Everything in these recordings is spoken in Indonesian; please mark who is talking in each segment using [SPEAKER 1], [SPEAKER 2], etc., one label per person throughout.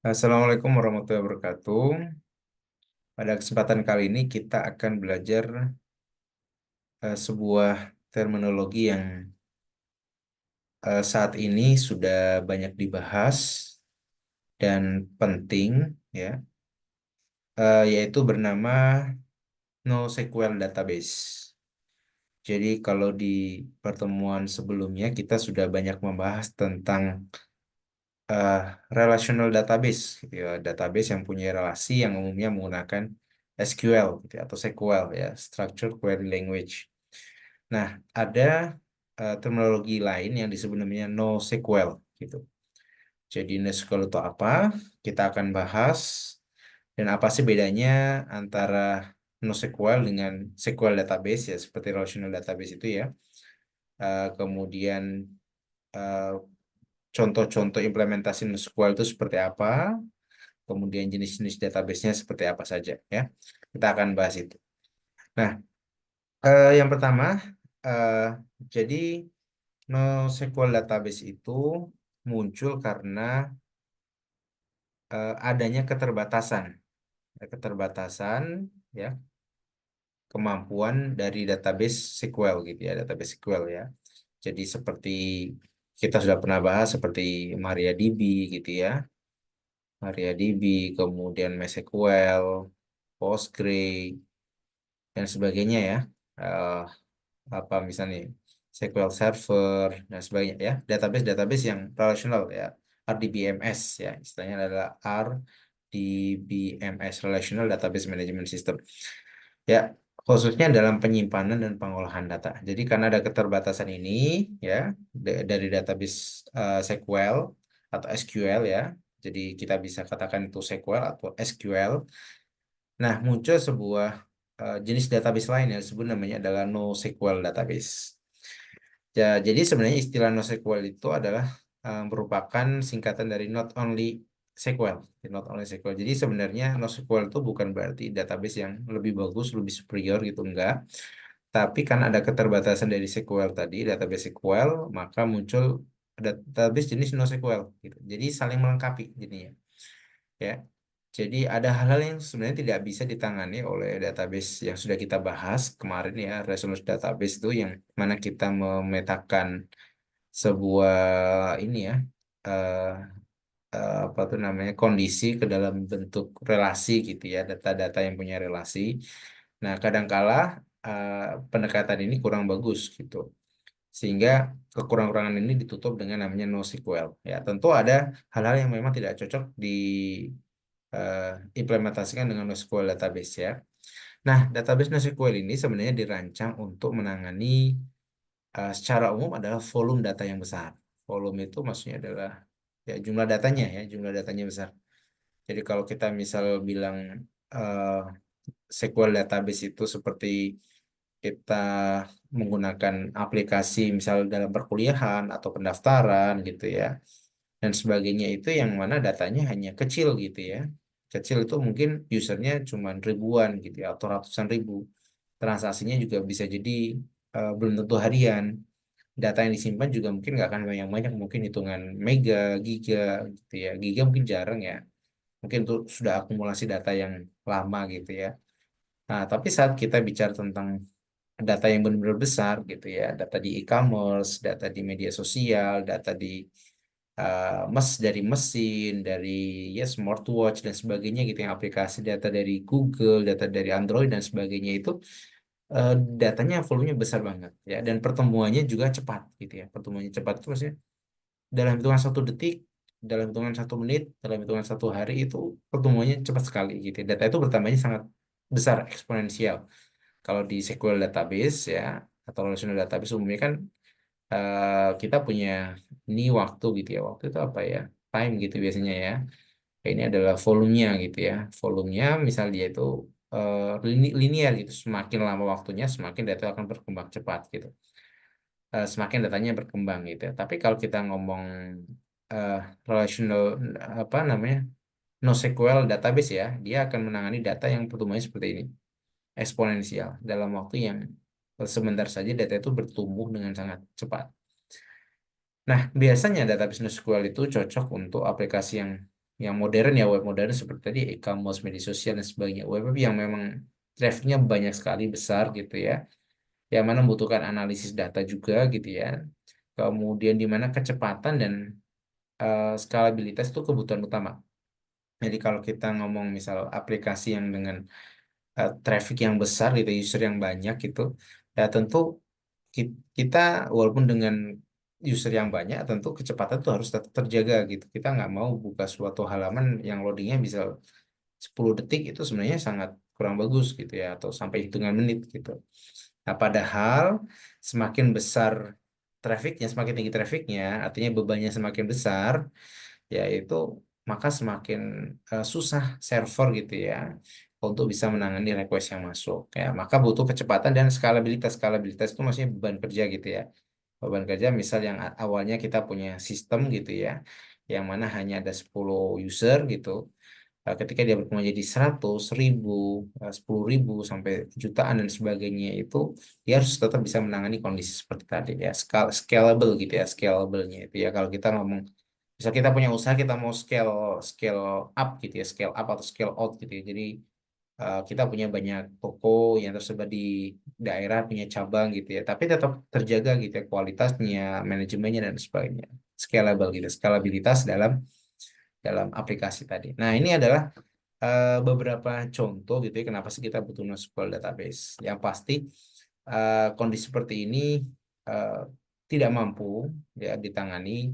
[SPEAKER 1] Assalamualaikum warahmatullahi wabarakatuh. Pada kesempatan kali ini kita akan belajar sebuah terminologi yang saat ini sudah banyak dibahas dan penting, ya, yaitu bernama NoSQL Database. Jadi kalau di pertemuan sebelumnya kita sudah banyak membahas tentang eh, relational database, gitu ya, database yang punya relasi yang umumnya menggunakan SQL, gitu ya, atau SQL, ya, Structured Query Language. Nah, ada terminologi lain yang disebut namanya NoSQL, gitu. Jadi NoSQL itu apa? Kita akan bahas dan apa sih bedanya antara NoSQL dengan SQL database, ya, seperti relational database itu, ya. Kemudian eh, contoh-contoh implementasi NoSQL itu seperti apa? Kemudian jenis-jenis database-nya seperti apa saja, ya. Kita akan bahas itu. Nah, yang pertama, eh, jadi NoSQL database itu muncul karena adanya keterbatasan, keterbatasan, ya, kemampuan dari database SQL, gitu ya, database SQL, ya. Jadi seperti kita sudah pernah bahas seperti MariaDB, gitu ya, MariaDB, kemudian MySQL, Postgre, dan sebagainya, ya. Eh, Apa misalnya SQL Server dan sebagainya, ya, database-database yang relational, ya, RDBMS, ya, istilahnya adalah RDBMS, Relational Database Management System, ya, khususnya dalam penyimpanan dan pengolahan data. Jadi karena ada keterbatasan ini, ya, dari database SQL atau SQL, ya, jadi kita bisa katakan itu SQL atau SQL. Nah, muncul sebuah jenis database lain yang disebut namanya adalah NoSQL database. Ya, jadi sebenarnya istilah NoSQL itu adalah merupakan singkatan dari Not Only SQL. Not Only SQL. Jadi sebenarnya NoSQL itu bukan berarti database yang lebih bagus, lebih superior, gitu, enggak. Tapi karena ada keterbatasan dari SQL tadi, database SQL, maka muncul database jenis NoSQL, gitu. Jadi saling melengkapi jadinya, ya. Jadi ada hal-hal yang sebenarnya tidak bisa ditangani oleh database yang sudah kita bahas kemarin, ya, Resolute Database itu yang mana kita memetakan sebuah ini, ya, eh, apa tuh namanya, kondisi ke dalam bentuk relasi, gitu ya, data-data yang punya relasi. Nah, kadangkala eh, pendekatan ini kurang bagus, gitu, sehingga kekurangan-kurangan ini ditutup dengan namanya NoSQL, ya. Tentu ada hal-hal yang memang tidak cocok di eh, implementasikan dengan NoSQL database, ya. Nah, database NoSQL ini sebenarnya dirancang untuk menangani secara umum adalah volume data yang besar. Volume itu maksudnya adalah, ya, jumlah datanya, ya, jumlah datanya besar. Jadi kalau kita misal bilang eh, SQL database itu seperti kita menggunakan aplikasi misal dalam perkuliahan atau pendaftaran, gitu ya, dan sebagainya, itu yang mana datanya hanya kecil, gitu ya. Kecil itu mungkin usernya cuma ribuan, gitu ya, atau ratusan ribu. Transaksinya juga bisa jadi belum tentu harian. Data yang disimpan juga mungkin nggak akan banyak-banyak, mungkin hitungan mega, giga, gitu ya. Giga mungkin jarang, ya. Mungkin itu sudah akumulasi data yang lama, gitu ya. Nah, tapi saat kita bicara tentang data yang benar-benar besar, gitu ya, data di e-commerce, data di media sosial, data di dari mesin, dari, ya, smartwatch dan sebagainya, gitu, yang aplikasi, data dari Google, data dari Android dan sebagainya, itu eh, datanya volumenya besar banget, ya, dan pertumbuhannya juga cepat, gitu ya. Pertumbuhannya cepat itu maksudnya dalam hitungan 1 detik, dalam hitungan 1 menit, dalam hitungan 1 hari, itu pertumbuhannya cepat sekali, gitu ya. Data itu bertambahnya sangat besar, eksponensial. Kalau di SQL database, ya, atau relational database umumnya kan kita punya ini waktu, gitu ya. Waktu itu apa, ya? Time, gitu biasanya, ya. Ini adalah volumenya, gitu ya. Volumenya misal dia itu linear, gitu. Semakin lama waktunya, semakin data akan berkembang cepat, gitu. Semakin datanya berkembang, gitu ya. Tapi kalau kita ngomong eh, relational, apa namanya, NoSQL database, ya, dia akan menangani data yang pertumbuhannya seperti ini, eksponensial, dalam waktu yang sebentar saja data itu bertumbuh dengan sangat cepat. Nah, biasanya database NoSQL itu cocok untuk aplikasi yang yang modern ya, web modern seperti tadi e-commerce, media sosial dan sebagainya. Web yang memang trafficnya banyak sekali besar gitu ya, yang mana membutuhkan analisis data juga gitu ya. Kemudian di mana kecepatan dan skalabilitas itu kebutuhan utama. Jadi kalau kita ngomong misal aplikasi yang dengan traffic yang besar gitu, user yang banyak gitu, ya tentu kita walaupun dengan user yang banyak, tentu kecepatan tuh harus tetap terjaga gitu. Kita nggak mau buka suatu halaman yang loadingnya bisa 10 detik, itu sebenarnya sangat kurang bagus gitu ya, atau sampai hitungan menit gitu. Nah, padahal semakin besar trafficnya, semakin tinggi trafficnya, artinya bebannya semakin besar, yaitu maka semakin susah server gitu ya untuk bisa menangani request yang masuk ya, maka butuh kecepatan dan skalabilitas. Skalabilitas itu maksudnya beban kerja gitu ya, beban kerja misal yang awalnya kita punya sistem gitu ya, yang mana hanya ada 10 user gitu. Ketika dia berkembang jadi 100, 1000, 10.000 sampai jutaan dan sebagainya, itu dia harus tetap bisa menangani kondisi seperti tadi ya, scalable gitu ya, scalable-nya itu ya. Kalau kita ngomong, misal kita punya usaha, kita mau scale scale up gitu ya, scale up atau scale out gitu ya. Jadi kita punya banyak toko yang tersebar di daerah, punya cabang gitu ya, tapi tetap terjaga gitu ya kualitasnya, manajemennya dan sebagainya. Scalable gitu, skalabilitas dalam dalam aplikasi tadi. Nah, ini adalah beberapa contoh gitu ya, kenapa sih kita butuh NoSQL database. Yang pasti kondisi seperti ini eh, tidak mampu ya ditangani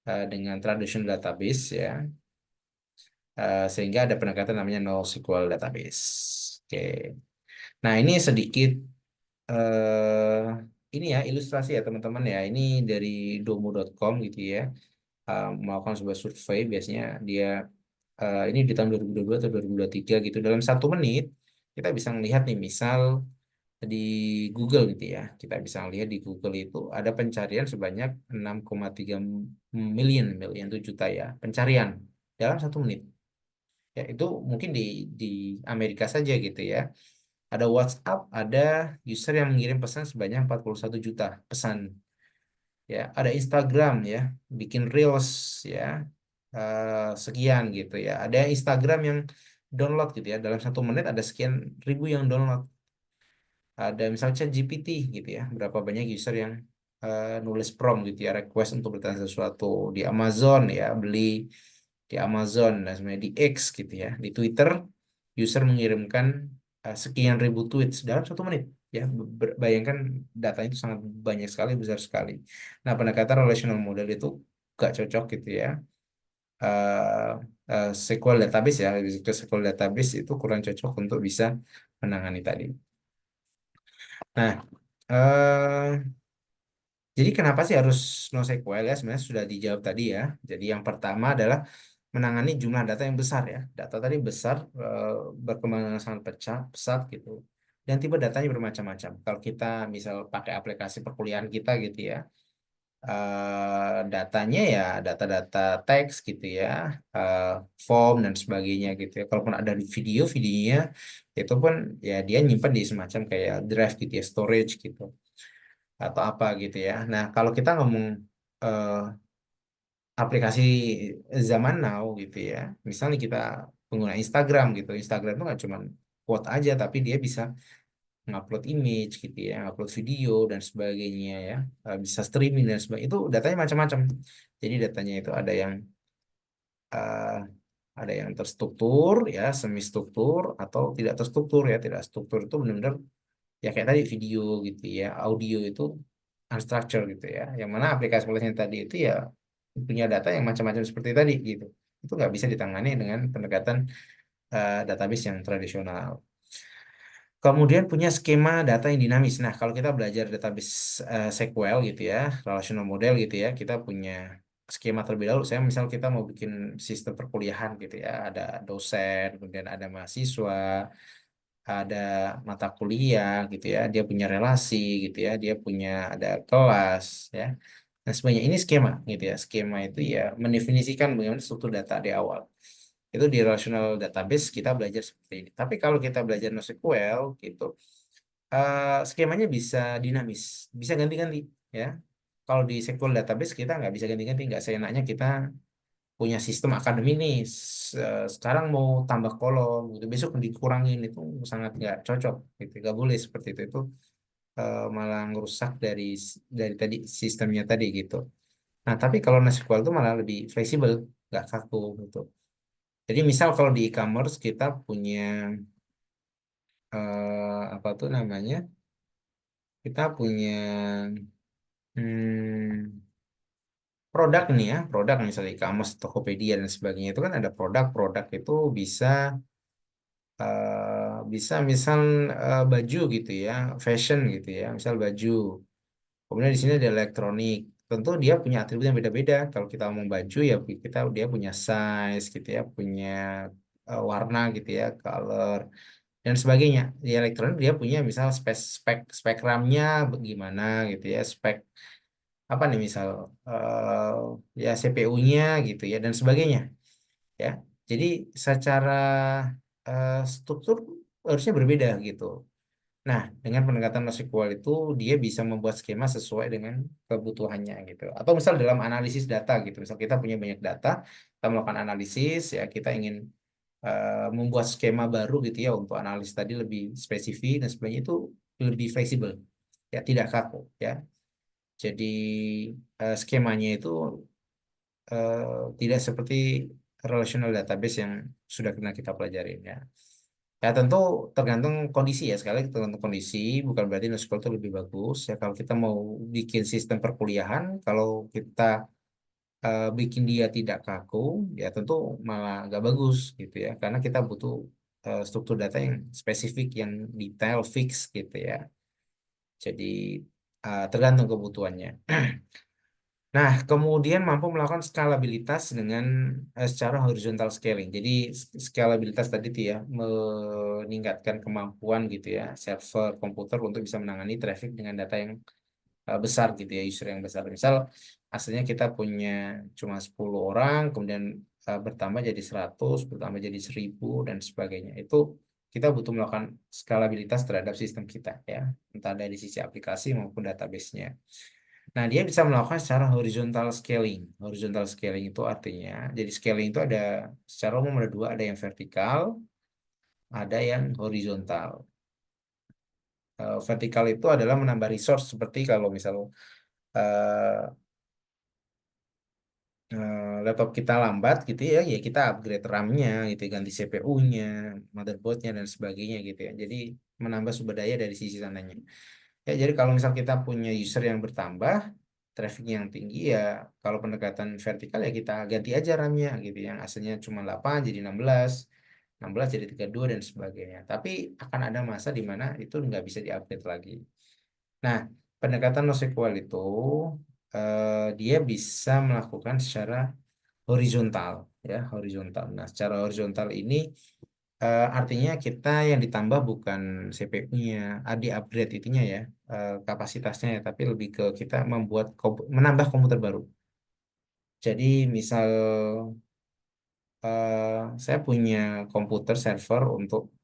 [SPEAKER 1] dengan traditional database ya. Sehingga ada pendekatan namanya NoSQL database. Oke. Nah, ini sedikit eh ini ya ilustrasi ya teman-teman ya. Ini dari domo.com gitu ya. Melakukan sebuah survei, biasanya dia ini di tahun 2022 atau 2023 gitu. Dalam 1 menit kita bisa melihat nih, misal di Google gitu ya. Kita bisa lihat di Google itu ada pencarian sebanyak 6,3 million, million itu juta ya, pencarian dalam 1 menit. Ya, itu mungkin di Amerika saja gitu ya. Ada WhatsApp, ada user yang mengirim pesan sebanyak 41 juta pesan. Ya, ada Instagram ya, bikin Reels ya, sekian gitu ya. Ada Instagram yang download gitu ya. Dalam 1 menit ada sekian ribu yang download. Ada misalnya ChatGPT gitu ya, berapa banyak user yang nulis prompt gitu ya, request untuk bertanya sesuatu di Amazon ya, beli di Amazon dan sebenarnya di X gitu ya, di Twitter user mengirimkan sekian ribu tweets dalam 1 menit ya. Bayangkan datanya itu sangat banyak sekali, besar sekali. Nah, pendekatan relational model itu gak cocok gitu ya. eh SQL database ya, lebih ke SQL database itu kurang cocok untuk bisa menangani tadi. Nah, jadi kenapa sih harus NoSQL ya? Sebenarnya sudah dijawab tadi ya. Jadi yang pertama adalah menangani jumlah data yang besar ya. Data tadi besar, berkembang dengan sangat pesat gitu. Dan tipe datanya bermacam-macam. Kalau kita misal pakai aplikasi perkuliahan kita gitu ya, datanya ya data-data teks gitu ya, eh, form dan sebagainya gitu ya. Kalaupun ada di video, videonya itu pun ya dia nyimpan di semacam kayak drive gitu ya, storage gitu atau apa gitu ya. Nah, kalau kita ngomong eh, aplikasi zaman now gitu ya, misalnya kita pengguna Instagram gitu, Instagram itu nggak cuma quote aja, tapi dia bisa ngupload image gitu ya, ngupload video dan sebagainya ya. Bisa streaming dan sebagainya, itu datanya macam-macam. Jadi datanya itu eh, ada yang terstruktur ya, semi struktur atau tidak terstruktur ya. Tidak struktur itu benar-benar ya kayak tadi video gitu ya, audio itu unstructured gitu ya, yang mana aplikasi-aplikasi tadi itu ya punya data yang macam-macam seperti tadi gitu. Itu nggak bisa ditangani dengan pendekatan database yang tradisional. Kemudian punya skema data yang dinamis. Nah, kalau kita belajar database SQL gitu ya, relational model gitu ya, kita punya skema terlebih dahulu. Saya misal kita mau bikin sistem perkuliahan gitu ya, ada dosen, kemudian ada mahasiswa, ada mata kuliah gitu ya, dia punya relasi gitu ya, dia punya ada kelas ya. Nah, sebenarnya ini skema gitu ya. Skema itu ya mendefinisikan bagaimana struktur data di awal. Itu di relational database kita belajar seperti ini. Tapi kalau kita belajar NoSQL gitu, skemanya bisa dinamis, bisa ganti-ganti ya. Kalau di SQL database kita nggak bisa ganti-ganti, nggak seenaknya kita punya sistem akademi nih, sekarang mau tambah kolom gitu, besok dikurangin, itu sangat nggak cocok gitu, nggak boleh seperti itu malah ngerusak dari tadi sistemnya tadi gitu. Nah, tapi kalau NoSQL itu malah lebih fleksibel, nggak kaku gitu. Jadi misal kalau di e-commerce kita punya apa tuh namanya? Kita punya hmm, produk nih ya, produk misalnya e-commerce, Tokopedia dan sebagainya itu kan ada produk-produk itu bisa bisa misal baju gitu ya, fashion gitu ya, misal baju. Kemudian di sini ada elektronik. Tentu dia punya atribut yang beda-beda. Kalau kita ngomong baju ya dia punya size gitu ya, punya warna gitu ya, color dan sebagainya. Di elektronik dia punya misal spek spek spek RAM-nya bagaimana gitu ya, spek apa nih misal ya CPU-nya gitu ya dan sebagainya ya. Jadi secara struktur harusnya berbeda gitu. Nah, dengan pendekatan NoSQL itu dia bisa membuat skema sesuai dengan kebutuhannya gitu. Atau misal dalam analisis data gitu. Misal kita punya banyak data, kita melakukan analisis ya kita ingin membuat skema baru gitu ya untuk analis tadi lebih spesifik dan sebagainya itu lebih fleksibel ya tidak kaku ya. Jadi skemanya itu eh, tidak seperti relational database yang sudah pernah kita pelajarin ya. Ya tentu tergantung kondisi ya sekali lagi tergantung kondisi bukan berarti NoSQL itu lebih bagus ya kalau kita mau bikin sistem perkuliahan kalau kita bikin dia tidak kaku ya tentu malah nggak bagus gitu ya karena kita butuh struktur data yang spesifik yang detail fix gitu ya jadi tergantung kebutuhannya. Nah, kemudian mampu melakukan skalabilitas dengan secara horizontal scaling. Jadi skalabilitas tadi itu ya meningkatkan kemampuan gitu ya server komputer untuk bisa menangani traffic dengan data yang besar gitu ya, user yang besar. Misal aslinya kita punya cuma 10 orang, kemudian bertambah jadi 100, bertambah jadi 1000 dan sebagainya. Itu kita butuh melakukan skalabilitas terhadap sistem kita ya, entah dari sisi aplikasi maupun database-nya. Nah, dia bisa melakukan secara horizontal scaling. Horizontal scaling itu artinya, jadi scaling itu ada secara umum ada dua, ada yang vertikal, ada yang horizontal. Vertikal itu adalah menambah resource seperti kalau misal eh, laptop kita lambat gitu ya, ya kita upgrade RAM-nya gitu, ganti CPU-nya, motherboard-nya dan sebagainya gitu ya. Jadi menambah sumber daya dari sisi sananya. Ya, jadi kalau misal kita punya user yang bertambah, traffic yang tinggi ya, kalau pendekatan vertikal ya kita ganti aja RAM-nya gitu, yang aslinya cuma 8 jadi 16, 16 jadi 32 dan sebagainya. Tapi akan ada masa di mana itu nggak bisa diupdate lagi. Nah, pendekatan NoSQL itu dia bisa melakukan secara horizontal ya, horizontal. Nah, secara horizontal ini artinya kita yang ditambah bukan CPU-nya, di upgrade itunya ya, kapasitasnya ya, tapi lebih ke kita menambah komputer baru. Jadi misal eh, saya punya komputer server untuk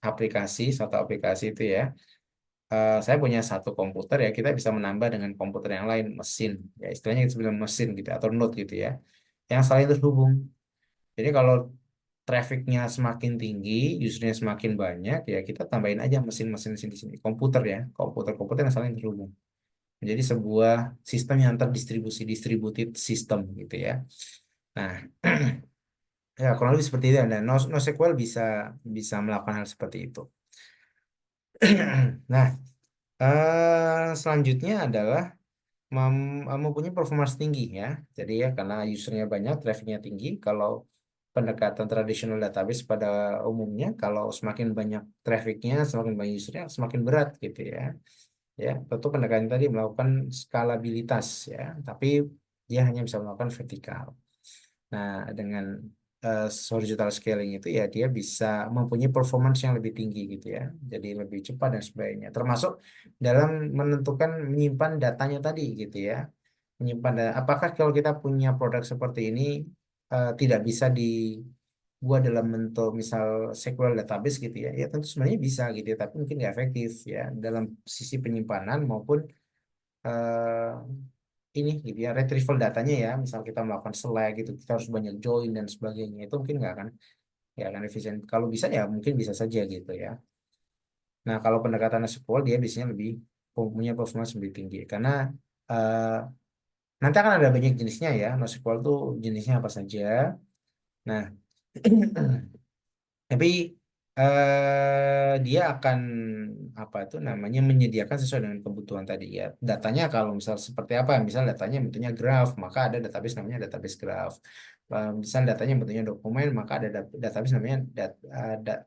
[SPEAKER 1] satu aplikasi itu ya. Saya punya satu komputer ya, kita bisa menambah dengan komputer yang lain, mesin. Ya istilahnya itu sebenarnya mesin gitu atau node gitu ya. Yang saling terhubung. Jadi kalau trafficnya semakin tinggi, usernya semakin banyak, ya kita tambahin aja mesin-mesin di sini. Komputer ya, komputer-komputer yang saling terhubung. Menjadi sebuah sistem yang terdistribusi, distributed system gitu ya. Nah, ya kurang lebih seperti itu. Dan NoSQL bisa bisa melakukan hal seperti itu. Nah, selanjutnya adalah mempunyai performance tinggi ya. Jadi ya karena usernya banyak, trafficnya tinggi. Kalau pendekatan tradisional database pada umumnya, kalau semakin banyak trafficnya, semakin banyak usernya, semakin berat gitu ya. Ya, tentu pendekatan tadi melakukan skalabilitas ya, tapi dia hanya bisa melakukan vertikal. Nah, dengan horizontal scaling itu ya dia bisa mempunyai performance yang lebih tinggi gitu ya. Jadi lebih cepat dan sebagainya. Termasuk dalam menentukan menyimpan datanya tadi gitu ya. Menyimpan data. Apakah kalau kita punya produk seperti ini tidak bisa dibuat dalam bentuk misal SQL database gitu ya. Ya tentu sebenarnya bisa gitu ya, tapi mungkin nggak efektif ya dalam sisi penyimpanan maupun ini gitu ya, retrieval datanya ya, misal kita melakukan select gitu, kita harus banyak join dan sebagainya, itu mungkin nggak akan efisien. Kalau bisa ya mungkin bisa saja gitu ya. Nah, kalau pendekatan NoSQL dia biasanya lebih punya performance lebih tinggi karena eh, nanti akan ada banyak jenisnya ya. NoSQL tuh jenisnya apa saja. Nah, tapi dia akan apa itu namanya menyediakan sesuai dengan kebutuhan tadi ya. Datanya kalau misal seperti apa? Misal datanya bentuknya graph, maka ada database namanya database graph. Misal datanya bentuknya dokumen, maka ada database namanya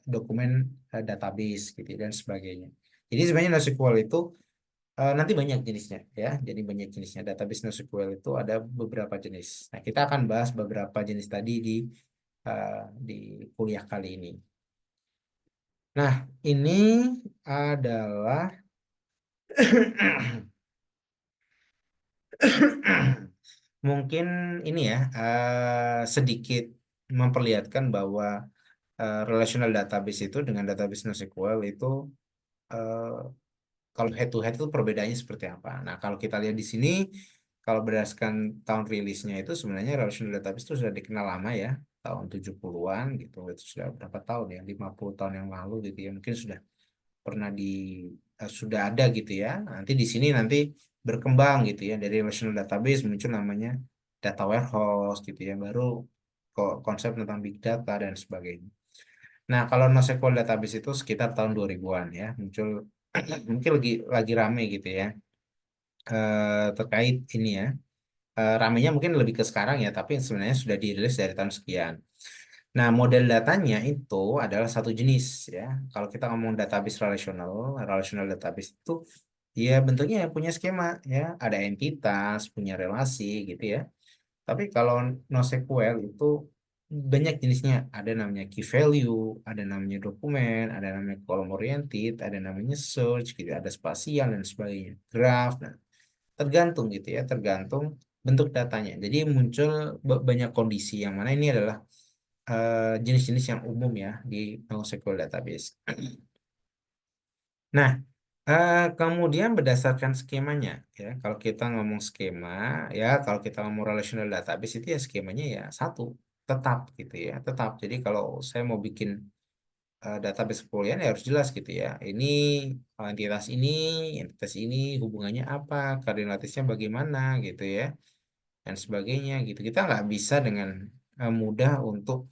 [SPEAKER 1] dokumen database gitu dan sebagainya. Jadi sebenarnya NoSQL itu nanti banyak jenisnya ya. Jadi banyak jenisnya. Database NoSQL itu ada beberapa jenis. Nah, kita akan bahas beberapa jenis tadi eh, di kuliah kali ini. Nah, ini adalah mungkin ini ya sedikit memperlihatkan bahwa relational database itu dengan database NoSQL itu eh, kalau head to head itu perbedaannya seperti apa. Nah, kalau kita lihat di sini, kalau berdasarkan tahun rilisnya itu sebenarnya relational database itu sudah dikenal lama ya, tahun 70-an gitu. Itu sudah berapa tahun ya? 50 tahun yang lalu gitu ya. Mungkin sudah pernah sudah ada gitu ya. Nanti di sini nanti berkembang gitu ya dari relational database muncul namanya data warehouse gitu ya. Baru kok konsep tentang big data dan sebagainya. Nah, kalau NoSQL database itu sekitar tahun 2000-an ya, muncul mungkin lagi rame gitu ya. Terkait ini ya. Ramenya mungkin lebih ke sekarang ya, tapi sebenarnya sudah dirilis dari tahun sekian. Nah, model datanya itu adalah satu jenis ya. Kalau kita ngomong database relational, relational database itu ya bentuknya ya punya skema ya, ada entitas, punya relasi gitu ya. Tapi kalau NoSQL itu banyak jenisnya. Ada namanya key value, ada namanya dokumen, ada namanya column oriented, ada namanya search gitu, ada spasial dan sebagainya. Graph, nah, tergantung gitu ya, tergantung bentuk datanya. Jadi muncul banyak kondisi yang mana ini adalah jenis-jenis yang umum ya di NoSQL database. Nah, kemudian berdasarkan skemanya ya, kalau kita ngomong skema ya, kalau kita ngomong relational database itu ya skemanya ya satu, tetap gitu ya, tetap. Jadi kalau saya mau bikin database kepolisian ya harus jelas gitu ya. Ini entitas ini hubungannya apa, koordinatisnya bagaimana gitu ya, dan sebagainya gitu. Kita nggak bisa dengan mudah untuk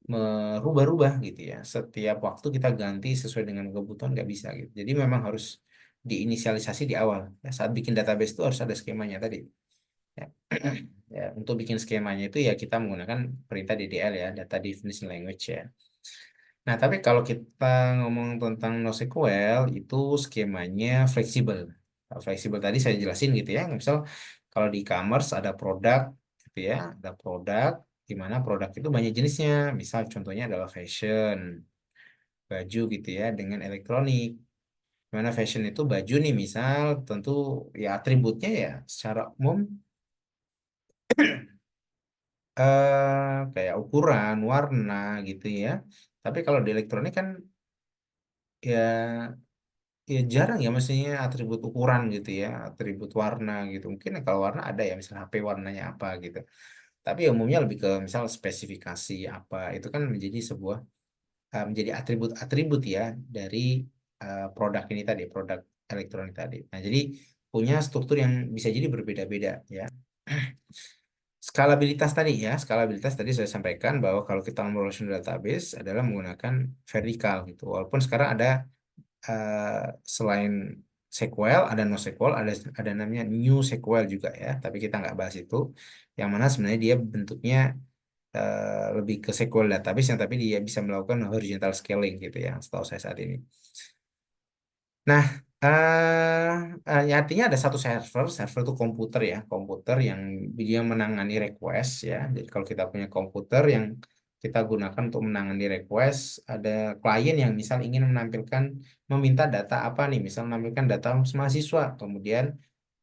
[SPEAKER 1] merubah-rubah gitu ya. Setiap waktu kita ganti sesuai dengan kebutuhan nggak bisa gitu. Jadi memang harus diinisialisasi di awal. Ya, saat bikin database itu harus ada skemanya tadi. Ya. Ya, untuk bikin skemanya itu ya kita menggunakan perintah DDL ya, Data Definition Language ya. Nah, tapi kalau kita ngomong tentang NoSQL itu skemanya fleksibel. Nah, fleksibel tadi saya jelasin gitu ya. Misal kalau di e-commerce ada produk gitu ya, ada produk di mana produk itu banyak jenisnya. Misal contohnya adalah fashion, baju gitu ya dengan elektronik. Di mana fashion itu baju nih misal tentu ya atributnya ya secara umum kayak ukuran, warna gitu ya. Tapi kalau di elektronik kan ya ya jarang ya maksudnya atribut ukuran gitu ya, atribut warna gitu. Mungkin kalau warna ada ya, misalnya HP warnanya apa gitu. Tapi ya umumnya lebih ke misal spesifikasi apa, itu kan menjadi menjadi atribut-atribut ya dari produk ini tadi, produk elektronik tadi. Nah, jadi punya struktur yang bisa jadi berbeda-beda ya. Skalabilitas tadi ya, skalabilitas tadi saya sampaikan bahwa kalau kita ngomong relational database adalah menggunakan vertikal gitu. Walaupun sekarang ada selain SQL ada NoSQL ada namanya New SQL juga ya tapi kita nggak bahas itu yang mana sebenarnya dia bentuknya lebih ke SQL database yang tapi dia bisa melakukan horizontal scaling gitu ya setahu saya saat ini. Nah, ya artinya ada satu server itu komputer ya, komputer yang dia menangani request ya. Jadi kalau kita punya komputer yang kita gunakan untuk menangani request, ada klien yang misal ingin meminta data apa nih, misal menampilkan data mahasiswa, kemudian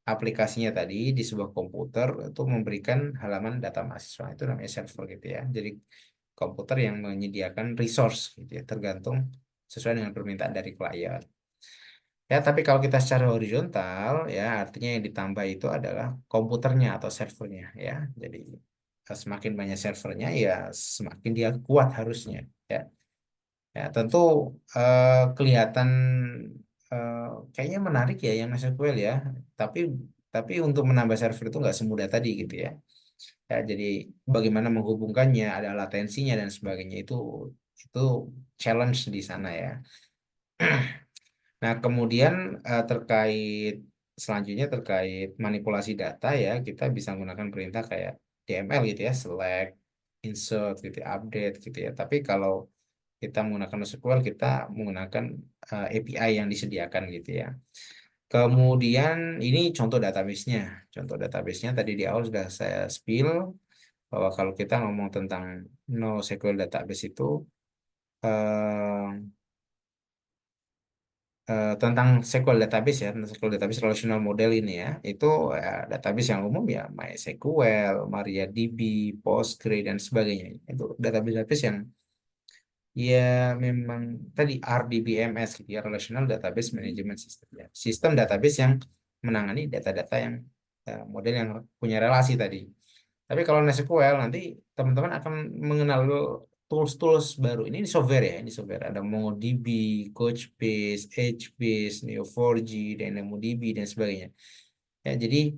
[SPEAKER 1] aplikasinya tadi di sebuah komputer untuk memberikan halaman data mahasiswa itu namanya server gitu ya. Jadi komputer yang menyediakan resource gitu ya, tergantung sesuai dengan permintaan dari klien. Ya, tapi kalau kita secara horizontal, ya artinya yang ditambah itu adalah komputernya atau servernya, ya. Jadi semakin banyak servernya, ya semakin dia kuat harusnya, ya. Ya, tentu kelihatan eh, kayaknya menarik ya yang MySQL ya. Tapi untuk menambah server itu nggak semudah tadi gitu ya. Ya, jadi bagaimana menghubungkannya, ada latensinya dan sebagainya itu challenge di sana ya. Nah, kemudian terkait selanjutnya terkait manipulasi data ya, kita bisa menggunakan perintah kayak DML gitu ya, select, insert gitu, ya, update gitu ya. Tapi kalau kita menggunakan NoSQL, kita menggunakan API yang disediakan gitu ya. Kemudian ini contoh database-nya. Contoh database-nya tadi di awal sudah saya spill bahwa kalau kita ngomong tentang NoSQL database itu eh, tentang SQL database ya, tentang SQL database relational model ini ya, itu database yang umum ya MySQL, MariaDB, Postgre dan sebagainya. Itu database-database yang ya memang tadi RDBMS gitu ya, Relational Database Management System ya. Sistem database yang menangani data-data yang model yang punya relasi tadi. Tapi kalau NoSQL nanti teman-teman akan mengenal tools-tools baru. Ini software ya, ini software. Ada MongoDB, Couchbase, HBase, Neo4j, DynamoDB dan sebagainya. Ya, jadi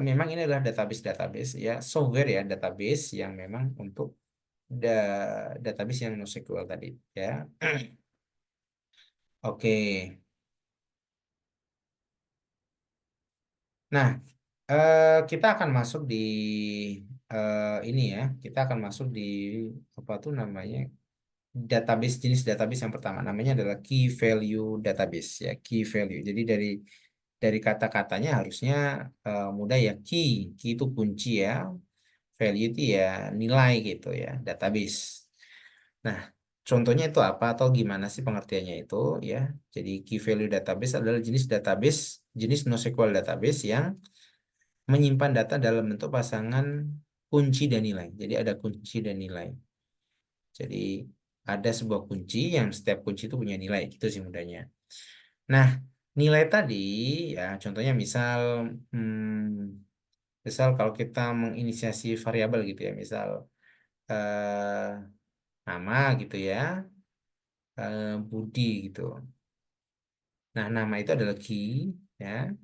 [SPEAKER 1] memang ini adalah database-database ya, software ya, database yang memang untuk database yang NoSQL tadi ya. Oke. Nah, kita akan masuk di ini ya. Kita akan masuk di apa tuh namanya? Database jenis database yang pertama namanya adalah key value database ya, key value. Jadi dari kata-katanya harusnya mudah ya, key itu kunci ya, value itu ya nilai gitu ya, database. Nah, contohnya itu apa atau gimana sih pengertiannya itu ya? Jadi key value database adalah jenis database, jenis NoSQL database yang menyimpan data dalam bentuk pasangan kunci dan nilai. Jadi ada kunci dan nilai. Jadi ada sebuah kunci yang setiap kunci itu punya nilai, gitu sih mudahnya. Nah, nilai tadi ya contohnya misal kalau kita menginisiasi variabel gitu ya, misal eh, nama gitu ya, Budi gitu. Nah, nama itu adalah key, ya.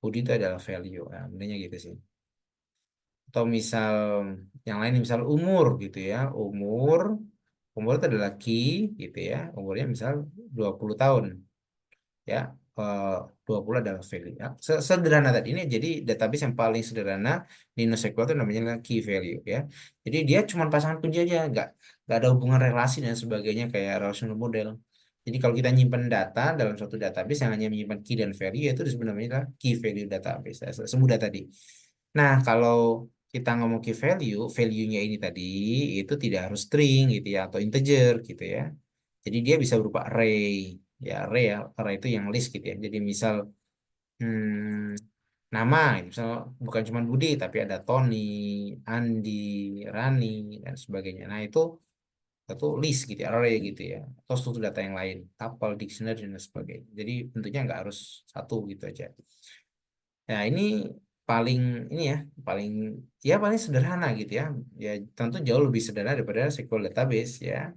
[SPEAKER 1] Budi itu adalah value. Nah, sebenarnya gitu sih. Atau misal yang lain, misal umur gitu ya. Umur itu adalah key gitu ya. Umurnya misal 20 tahun. Ya, eh, 20 adalah value. Ya. Sederhana tadi ini jadi database yang paling sederhana di NoSQL itu namanya adalah key value ya. Jadi dia cuma pasangan kunci aja, nggak ada hubungan relasi dan sebagainya kayak relational model. Jadi kalau kita nyimpan data dalam suatu database yang hanya menyimpan key dan value, itu disebut namanya adalah key value database. Ya, semudah tadi. Nah, kalau kita ngomong key value, value-nya ini tadi itu tidak harus string gitu ya atau integer gitu ya. Jadi dia bisa berupa array. Ya, array ya, array itu yang list gitu ya. Jadi misal nama, gitu. Misal bukan cuma Budi tapi ada Tony, Andi, Rani dan sebagainya. Nah, itu list gitu ya, array gitu ya. Atau struktur data yang lain, tuple, dictionary dan sebagainya. Jadi tentunya nggak harus satu gitu aja. Nah, ini paling ini ya, paling paling sederhana gitu ya. Ya tentu jauh lebih sederhana daripada SQL database ya.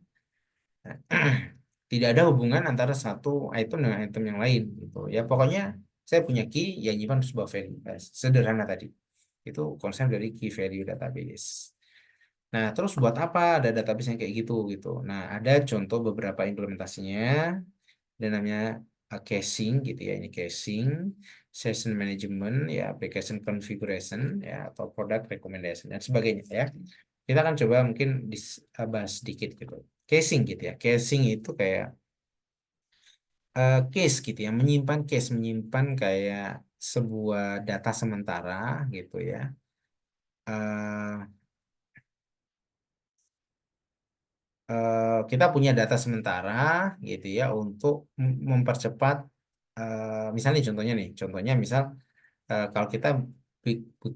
[SPEAKER 1] Nah, tidak ada hubungan antara satu item dengan item yang lain gitu. Ya pokoknya saya punya key yang nyimpan sebuah value. Nah, sederhana tadi. Itu konsep dari key value database. Nah, terus buat apa ada database yang kayak gitu gitu. Nah, ada contoh beberapa implementasinya dan namanya caching gitu ya. Ini caching, session management ya, application configuration ya, atau product recommendation dan sebagainya ya. Kita akan coba mungkin bahas sedikit gitu. Caching gitu ya. Caching itu kayak case gitu ya, menyimpan kayak sebuah data sementara gitu ya. Eh, kita punya data sementara gitu ya untuk mempercepat misalnya contohnya misal kalau kita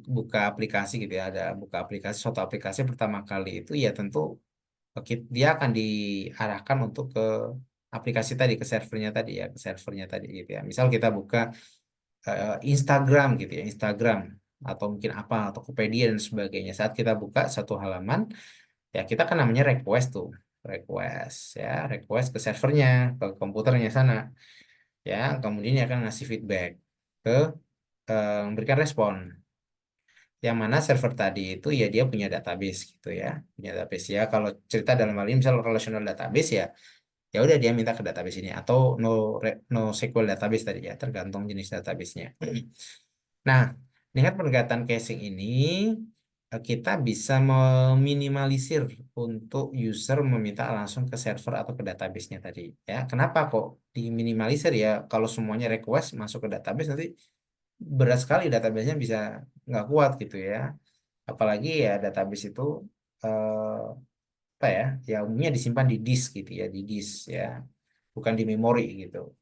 [SPEAKER 1] buka aplikasi gitu ya, ada buka aplikasi suatu aplikasi pertama kali itu ya tentu dia akan diarahkan untuk ke aplikasi tadi, ke servernya tadi ya, ke servernya tadi gitu ya. Misal kita buka Instagram gitu ya, Instagram atau mungkin apa, Tokopedia dan sebagainya. Saat kita buka satu halaman, ya kita kan namanya request tuh, request ya, request ke servernya, ke komputernya sana, ya. Kemudian dia akan ngasih feedback ke memberikan respon. Yang mana server tadi itu ya dia punya database gitu ya, punya database ya. Kalau cerita dalam hal ini misal relational database ya, ya udah dia minta ke database ini atau NoSQL database tadi ya, tergantung jenis databasenya. Nah, dengan pendekatan casing ini kita bisa meminimalisir untuk user meminta langsung ke server atau ke database-nya tadi ya. Kenapa kok diminimalisir ya? Kalau semuanya request masuk ke database nanti berat sekali, database-nya bisa nggak kuat gitu ya. Apalagi ya database itu eh, apa ya? Ya umumnya disimpan di disk gitu ya, di disk ya, bukan di memori gitu.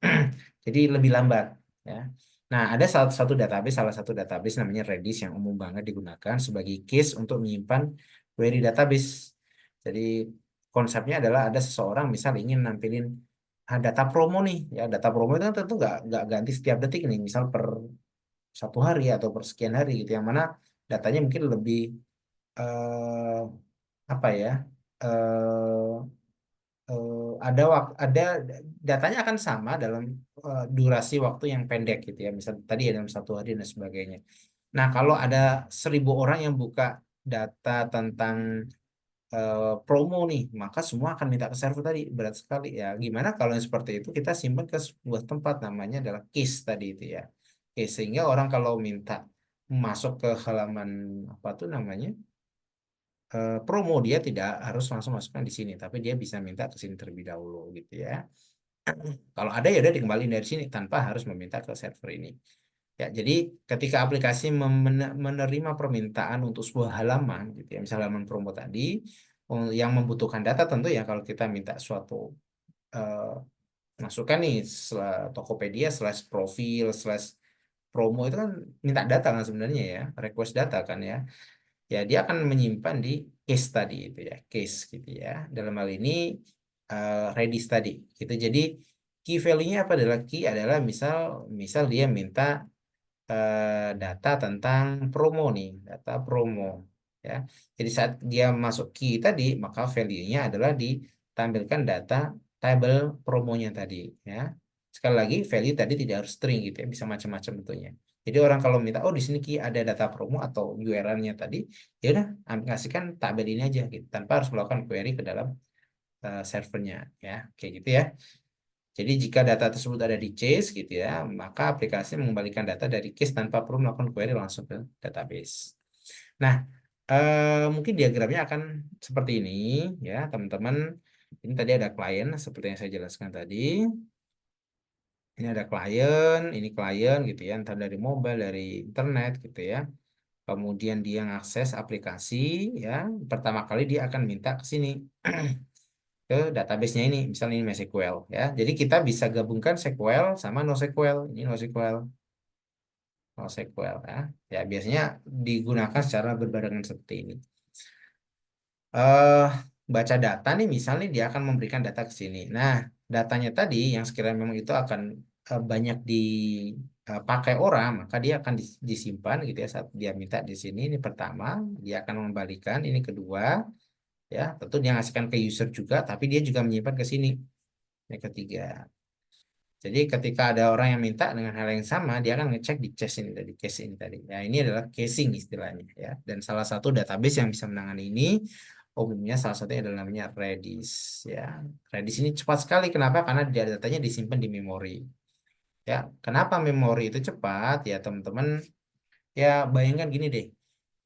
[SPEAKER 1] Jadi lebih lambat ya. Nah, ada salah satu database namanya Redis yang umum banget digunakan sebagai case untuk menyimpan query database. Jadi konsepnya adalah ada seseorang misal ingin nampilin data promo nih, ya data promo itu kan tentu nggak ganti setiap detik nih, misal per satu hari atau per sekian hari gitu, yang mana datanya mungkin lebih eh, apa ya? eh, ada datanya akan sama dalam durasi waktu yang pendek gitu ya, misal tadi ya dalam satu hari dan sebagainya. Nah, kalau ada 1.000 orang yang buka data tentang promo nih, maka semua akan minta ke server tadi, berat sekali ya. Gimana kalau yang seperti itu kita simpan ke sebuah tempat namanya adalah case tadi itu ya, case, sehingga orang kalau minta masuk ke halaman apa tuh namanya promo, dia tidak harus langsung masukkan di sini, tapi dia bisa minta ke sini terlebih dahulu gitu ya. Kalau ada ya udah dikembaliin dari sini tanpa harus meminta ke server ini. Ya, jadi ketika aplikasi menerima permintaan untuk sebuah halaman gitu ya, misalnya halaman promo tadi yang membutuhkan data, tentu ya kalau kita minta suatu eh, masukan nih Tokopedia slash profil slash promo itu kan minta data kan sebenarnya ya, request data kan ya. Ya dia akan menyimpan di case tadi itu ya, case gitu ya, dalam hal ini Redis tadi gitu. Jadi key value-nya apa adalah, key adalah misal misal dia minta data tentang promo nih, data promo ya. Jadi saat dia masuk key tadi, maka value-nya adalah ditampilkan data tabel promonya tadi ya. Sekali lagi value tadi tidak harus string gitu ya, bisa macam-macam bentuknya. Jadi orang kalau minta, oh di sini key ada data promo atau URL-nya tadi, ya udah kasihkan tabel ini aja gitu, tanpa harus melakukan query ke dalam servernya ya, kayak gitu ya. Jadi jika data tersebut ada di case gitu ya, maka aplikasi mengembalikan data dari case tanpa perlu melakukan query langsung ke database. Nah, mungkin diagramnya akan seperti ini ya, teman-teman. Ini tadi ada klien seperti yang saya jelaskan tadi. Ini ada klien, ini klien gitu ya, entah dari mobile, dari internet gitu ya. Kemudian dia ngakses aplikasi ya, pertama kali dia akan minta ke sini ke database-nya ini, misalnya ini MySQL ya. Jadi kita bisa gabungkan SQL sama NoSQL. Ini NoSQL ya. Ya biasanya digunakan secara berbarengan seperti ini. eh Baca data nih, misalnya dia akan memberikan data ke sini. Nah, datanya tadi yang sekiranya memang itu akan banyak dipakai orang, maka dia akan disimpan gitu ya saat dia minta di sini. Ini pertama, dia akan mengembalikan. Ini kedua, ya tentu dia ngasihkan ke user juga, tapi dia juga menyimpan ke sini. Yang ketiga. Jadi ketika ada orang yang minta dengan hal yang sama, dia akan ngecek di case ini tadi, case ini tadi. Ya, ini adalah casing istilahnya ya. Dan salah satu database yang bisa menangani ini umumnya salah satunya adalah namanya Redis ya. Redis ini cepat sekali. Kenapa? Karena dia datanya disimpan di memori. Ya, kenapa memori itu cepat? Ya, teman-teman, ya bayangkan gini deh.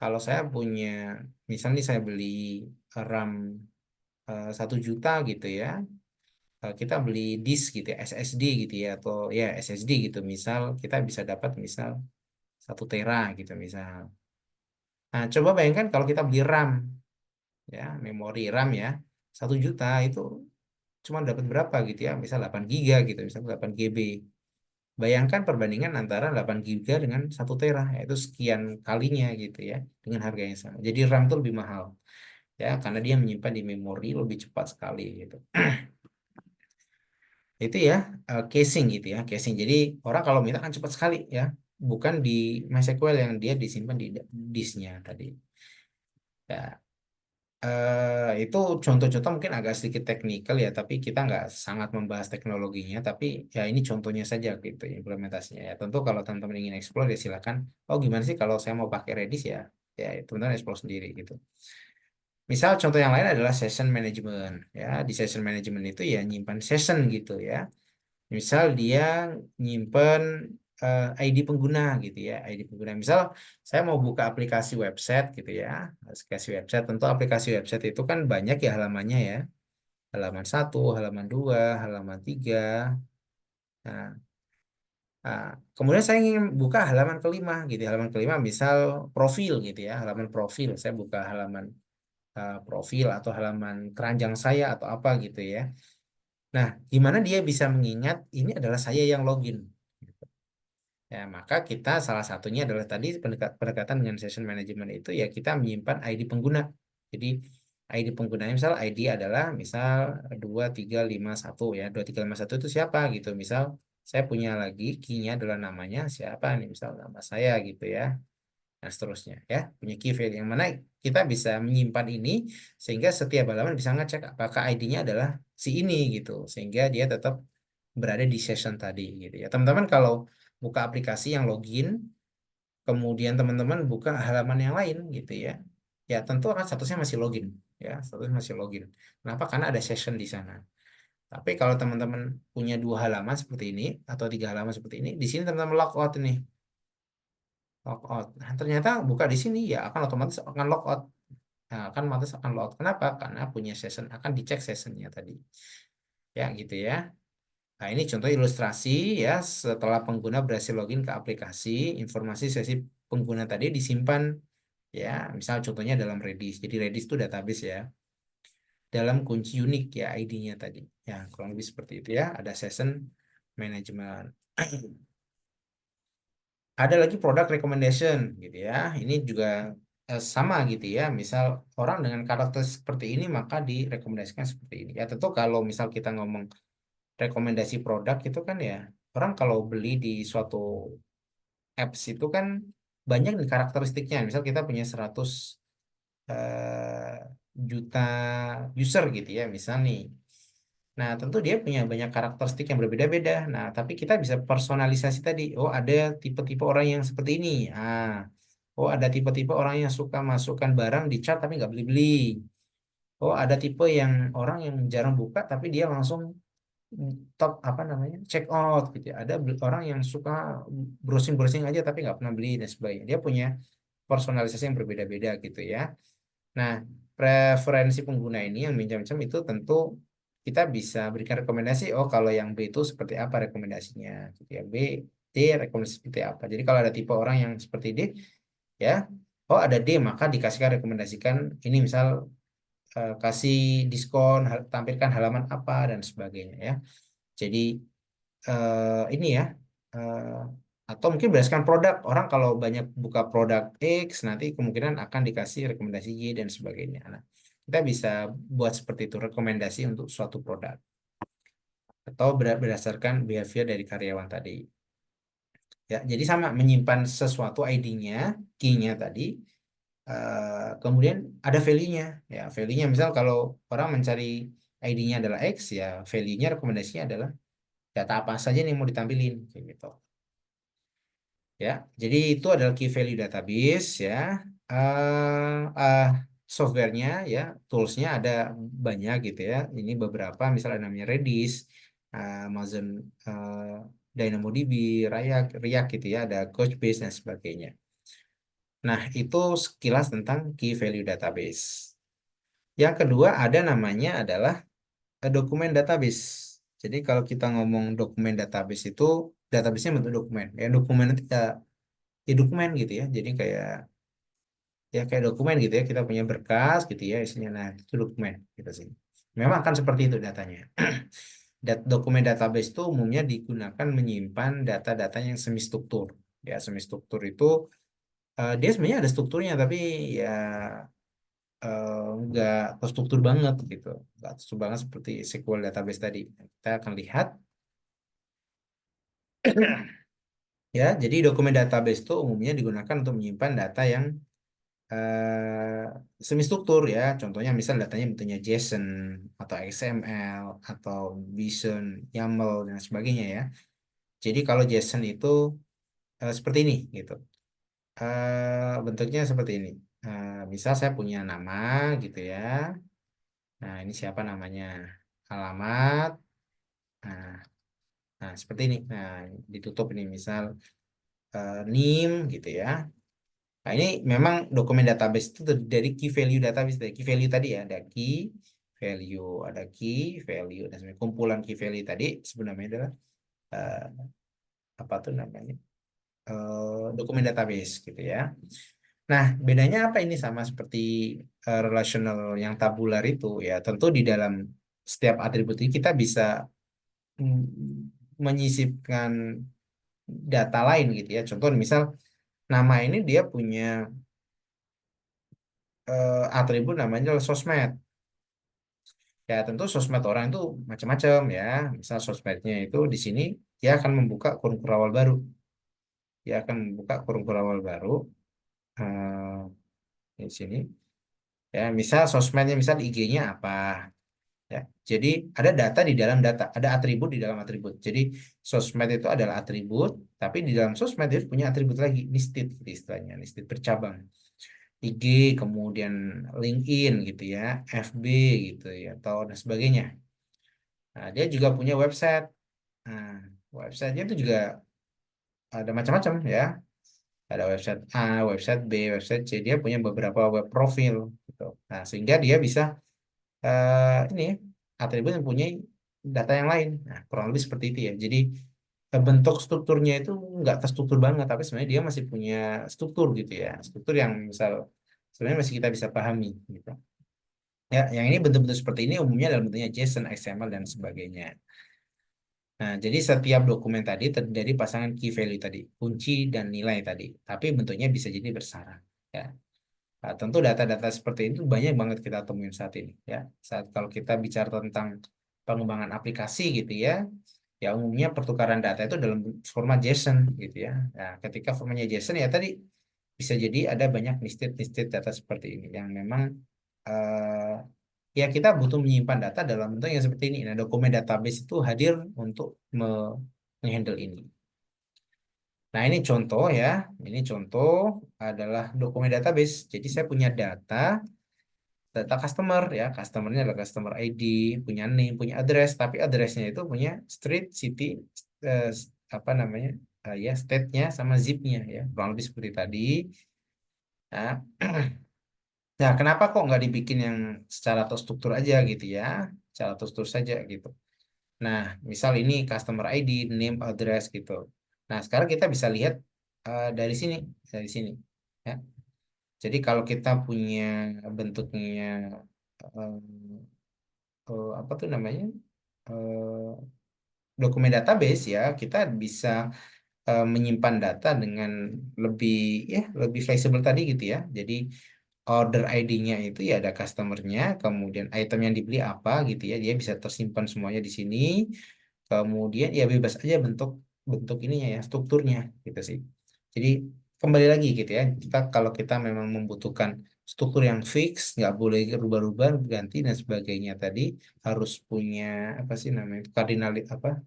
[SPEAKER 1] Kalau saya punya, misalnya saya beli RAM 1 juta gitu ya, kita beli disk gitu ya, SSD gitu ya, atau ya SSD gitu, misal kita bisa dapat misal 1 tera gitu misal. Nah, coba bayangkan kalau kita beli RAM ya, memori RAM ya, 1 juta itu cuma dapat berapa gitu ya, misal 8 giga gitu, misal 8 GB. Bayangkan perbandingan antara 8 giga dengan 1 tera, yaitu sekian kalinya gitu ya, dengan harga yang sama. Jadi RAM itu lebih mahal ya, karena dia menyimpan di memori lebih cepat sekali gitu. Itu ya casing gitu ya, casing. Jadi orang kalau minta kan cepat sekali ya, bukan di MySQL yang dia disimpan di disknya tadi. Ya, itu contoh-contoh mungkin agak sedikit teknikal ya, tapi kita nggak sangat membahas teknologinya, tapi ya ini contohnya saja gitu implementasinya ya. Tentu kalau teman-teman ingin explore ya silakan. Oh gimana sih kalau saya mau pakai Redis ya, ya teman-teman explore sendiri gitu. Misal contoh yang lain adalah session management ya. Di session management itu ya nyimpan session gitu ya. Misal dia nyimpen ID pengguna gitu ya, ID pengguna. Misal saya mau buka aplikasi website gitu ya, aplikasi website. Tentu aplikasi website itu kan banyak ya halamannya ya, halaman satu, halaman dua, halaman tiga. Nah, nah, kemudian saya ingin buka halaman kelima gitu, ya. Halaman kelima misal profil gitu ya, halaman profil. Saya buka halaman profil atau halaman keranjang saya atau apa gitu ya. Nah, gimana dia bisa mengingat ini adalah saya yang login? Ya, maka kita salah satunya adalah tadi pendekatan dengan session management itu ya kita menyimpan ID pengguna. Jadi ID penggunanya misal ID adalah misal 2351 ya. 2351 itu siapa gitu. Misal saya punya lagi key-nya adalah namanya siapa nih misal nama saya gitu ya. Dan seterusnya ya. Punya key value yang mana kita bisa menyimpan ini sehingga setiap halaman bisa ngecek apakah ID-nya adalah si ini gitu. Sehingga dia tetap berada di session tadi gitu ya. Teman-teman kalau buka aplikasi yang login, kemudian teman-teman buka halaman yang lain gitu ya. Ya tentu akan statusnya masih login ya, statusnya masih login. Kenapa? Karena ada session di sana. Tapi kalau teman-teman punya dua halaman seperti ini atau tiga halaman seperti ini, di sini teman-teman logout nih, logout. Nah, ternyata buka di sini ya akan otomatis akan logout. Nah, akan otomatis akan logout. Kenapa? Karena punya session akan dicek sessionnya tadi. Ya gitu ya. Nah, ini contoh ilustrasi ya, setelah pengguna berhasil login ke aplikasi, informasi sesi pengguna tadi disimpan ya, misal contohnya dalam Redis. Jadi Redis itu database ya, dalam kunci unik ya ID-nya tadi. Ya, kurang lebih seperti itu ya, ada session management. Ada lagi product recommendation gitu ya. Ini juga sama gitu ya. Misal orang dengan karakter seperti ini maka direkomendasikan seperti ini. Ya tentu kalau misal kita ngomong rekomendasi produk itu kan ya orang kalau beli di suatu apps itu kan banyak nih karakteristiknya. Misal kita punya 100 juta user gitu ya, misal nih. Nah, tentu dia punya banyak karakteristik yang berbeda-beda. Nah, tapi kita bisa personalisasi tadi. Oh, ada tipe-tipe orang yang seperti ini. Oh, ada tipe-tipe orang yang suka masukkan barang di chat tapi nggak beli-beli. Oh, ada tipe yang orang yang jarang buka tapi dia langsung top apa namanya check out gitu ya. Ada orang yang suka browsing browsing aja tapi nggak pernah beli dan sebagainya. Dia punya personalisasi yang berbeda-beda gitu ya. Nah, preferensi pengguna ini yang macam-macam itu tentu kita bisa berikan rekomendasi. Oh, kalau yang B itu seperti apa rekomendasinya gitu ya. B, D rekomendasi seperti apa. Jadi kalau ada tipe orang yang seperti D ya, oh ada D maka dikasihkan rekomendasikan ini misal kasih diskon, tampilkan halaman apa dan sebagainya ya. Jadi ini ya eh, atau mungkin berdasarkan produk orang kalau banyak buka produk X nanti kemungkinan akan dikasih rekomendasi Y dan sebagainya. Nah, kita bisa buat seperti itu rekomendasi untuk suatu produk atau berdasarkan behavior dari karyawan tadi. Ya, jadi sama menyimpan sesuatu ID-nya, key-nya tadi. Kemudian ada value-nya. Ya, value-nya misal kalau orang mencari ID-nya adalah X, ya value-nya rekomendasinya adalah data apa saja nih yang mau ditampilin kayak gitu. Ya, jadi itu adalah key value database ya. eh eh, Softwarenya ya, toolsnya ada banyak gitu ya. Ini beberapa, misalnya namanya Redis, Amazon DynamoDB, React gitu ya. Ada Couchbase dan sebagainya. Nah, itu sekilas tentang key value database. Yang kedua ada namanya adalah dokumen database. Jadi kalau kita ngomong dokumen database itu database-nya bentuk dokumen. Ya, dokumen itu ya dokumen gitu ya. Jadi kayak dokumen gitu ya. Kita punya berkas gitu ya isinya. Nah, itu dokumen gitu sih. Memang akan seperti itu datanya. Dokumen database itu umumnya digunakan menyimpan data-data yang semi struktur. Ya, semi struktur itu dia sebenarnya ada strukturnya tapi ya nggak terstruktur banget gitu. Nggak terstruktur banget seperti SQL database tadi. Kita akan lihat. Ya, jadi dokumen database itu umumnya digunakan untuk menyimpan data yang semi struktur ya. Contohnya misal datanya bentuknya JSON atau XML atau BSON, YAML dan sebagainya ya. Jadi kalau JSON itu seperti ini gitu. Bentuknya seperti ini. Misal saya punya nama gitu ya. Nah, ini siapa namanya? Alamat. Nah, seperti ini. Nah, ditutup ini misal NIM gitu ya. Nah, ini memang dokumen database itu dari key value database. Dari key value tadi ya, ada value, ada key value, dan sebenarnya kumpulan key value tadi sebenarnya adalah eh, apa tuh namanya dokumen database gitu ya. Nah, bedanya apa ini sama seperti relational yang tabular itu ya? Tentu di dalam setiap atribut ini kita bisa menyisipkan data lain gitu ya. Contoh misal nama ini dia punya atribut namanya adalah sosmed. Ya, tentu sosmed orang itu macam-macam ya. Misal sosmednya itu di sini dia akan membuka kurung kurawal baru. Dia akan membuka kurung kurawal baru di sini. Ya, misal sosmednya misal IG-nya apa ya. Jadi ada data di dalam data, ada atribut di dalam atribut. Jadi sosmed itu adalah atribut, tapi di dalam sosmed dia punya atribut lagi, nested gitu istilahnya, nested bercabang. IG, kemudian LinkedIn gitu ya, FB gitu ya, atau dan sebagainya. Nah, dia juga punya website. Nah, websitenya itu juga ada macam-macam ya. Ada website A, website B, website C. Dia punya beberapa web profil gitu. Nah, sehingga dia bisa ini atribut yang punya data yang lain. Nah, kurang lebih seperti itu ya. Jadi bentuk strukturnya itu nggak terstruktur banget, tapi sebenarnya dia masih punya struktur gitu ya. Struktur yang misal sebenarnya masih kita bisa pahami gitu. Ya, yang ini bentuk-bentuk seperti ini umumnya dalam bentuknya JSON, XML dan sebagainya. Nah, jadi setiap dokumen tadi terdiri dari pasangan key value tadi, kunci dan nilai tadi. Tapi bentuknya bisa jadi bersyarat. Ya. Nah, tentu data-data seperti itu banyak banget kita temuin saat ini. Ya, saat kalau kita bicara tentang pengembangan aplikasi gitu ya, ya umumnya pertukaran data itu dalam format JSON gitu ya. Nah, ketika formatnya JSON ya tadi bisa jadi ada banyak nested data seperti ini yang memang eh, ya kita butuh menyimpan data dalam bentuk yang seperti ini. Nah, dokumen database itu hadir untuk menghandle ini. Nah, ini contoh ya. Ini contoh adalah dokumen database. Jadi saya punya data customer ya. Customernya adalah customer ID, punya name, punya address, tapi addressnya itu punya street, city, eh, apa namanya? Ya, state-nya sama zip-nya ya. Kurang lebih seperti tadi. Nah, nah, kenapa kok nggak dibikin yang secara terstruktur aja gitu ya? Secara terstruktur saja gitu. Nah, misal ini customer ID, name, address gitu. Nah, sekarang kita bisa lihat dari sini, dari sini. Ya. Jadi kalau kita punya bentuknya eh, apa tuh namanya dokumen database ya, kita bisa menyimpan data dengan lebih ya lebih fleksibel tadi gitu ya. Jadi order ID-nya itu ya ada customernya, kemudian item yang dibeli apa gitu ya, dia bisa tersimpan semuanya di sini. Kemudian ya bebas aja bentuk bentuk ininya ya, strukturnya gitu sih. Jadi kembali lagi gitu ya, kita kalau kita memang membutuhkan struktur yang fix, nggak boleh rubah-rubah, ganti dan sebagainya tadi harus punya apa sih namanya itu kardinal apa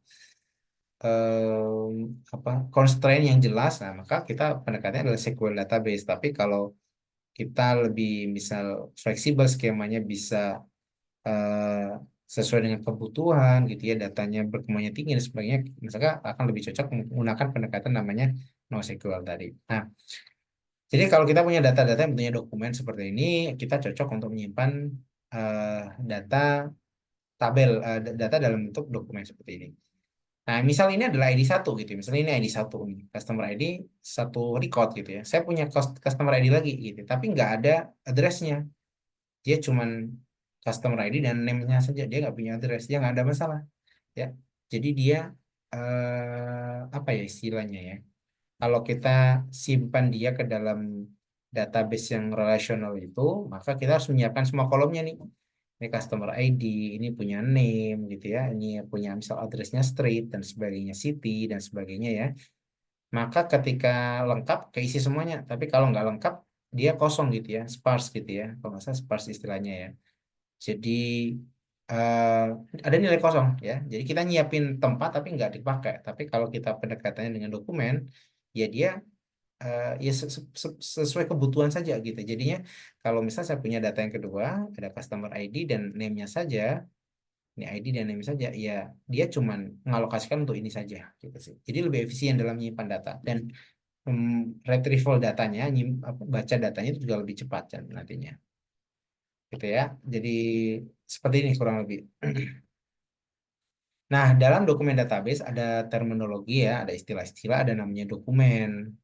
[SPEAKER 1] apa constraint yang jelas. Nah, maka kita pendekatannya adalah SQL database. Tapi kalau kita lebih misal fleksibel skemanya bisa eh, sesuai dengan kebutuhan gitu ya datanya berkembangnya tinggi dan sebagainya misalkan akan lebih cocok menggunakan pendekatan namanya NoSQL tadi. Nah, jadi kalau kita punya data-data yang bentuknya dokumen seperti ini kita cocok untuk menyimpan eh, data tabel data dalam bentuk dokumen seperti ini. Nah, misal ini adalah ID satu gitu ya. Misalnya ini ID satu nih, customer ID satu record gitu ya. Saya punya customer ID lagi gitu, tapi nggak ada addressnya. Dia cuman customer ID dan name-nya saja, dia nggak punya address, dia nggak ada masalah ya. Jadi dia apa ya istilahnya ya, kalau kita simpan dia ke dalam database yang relasional itu maka kita harus menyiapkan semua kolomnya nih. Ini customer ID, ini punya name gitu ya, ini punya misal addressnya street dan sebagainya, city dan sebagainya ya. Maka ketika lengkap keisi semuanya, tapi kalau nggak lengkap dia kosong gitu ya, sparse gitu ya, kalau nggak salah sparse istilahnya ya. Jadi eh, ada nilai kosong ya. Jadi kita nyiapin tempat tapi nggak dipakai. Tapi kalau kita pendekatannya dengan dokumen, ya dia ya sesuai kebutuhan saja gitu. Jadinya kalau misal saya punya data yang kedua, ada customer ID dan name-nya saja, ini ID dan name saja, ya dia cuman mengalokasikan untuk ini saja gitu sih. Jadi lebih efisien dalam menyimpan data dan retrieval datanya, baca datanya itu juga lebih cepat kan nantinya. Gitu ya. Jadi seperti ini kurang lebih. Nah, dalam dokumen database ada terminologi ya, ada istilah-istilah, ada namanya dokumen,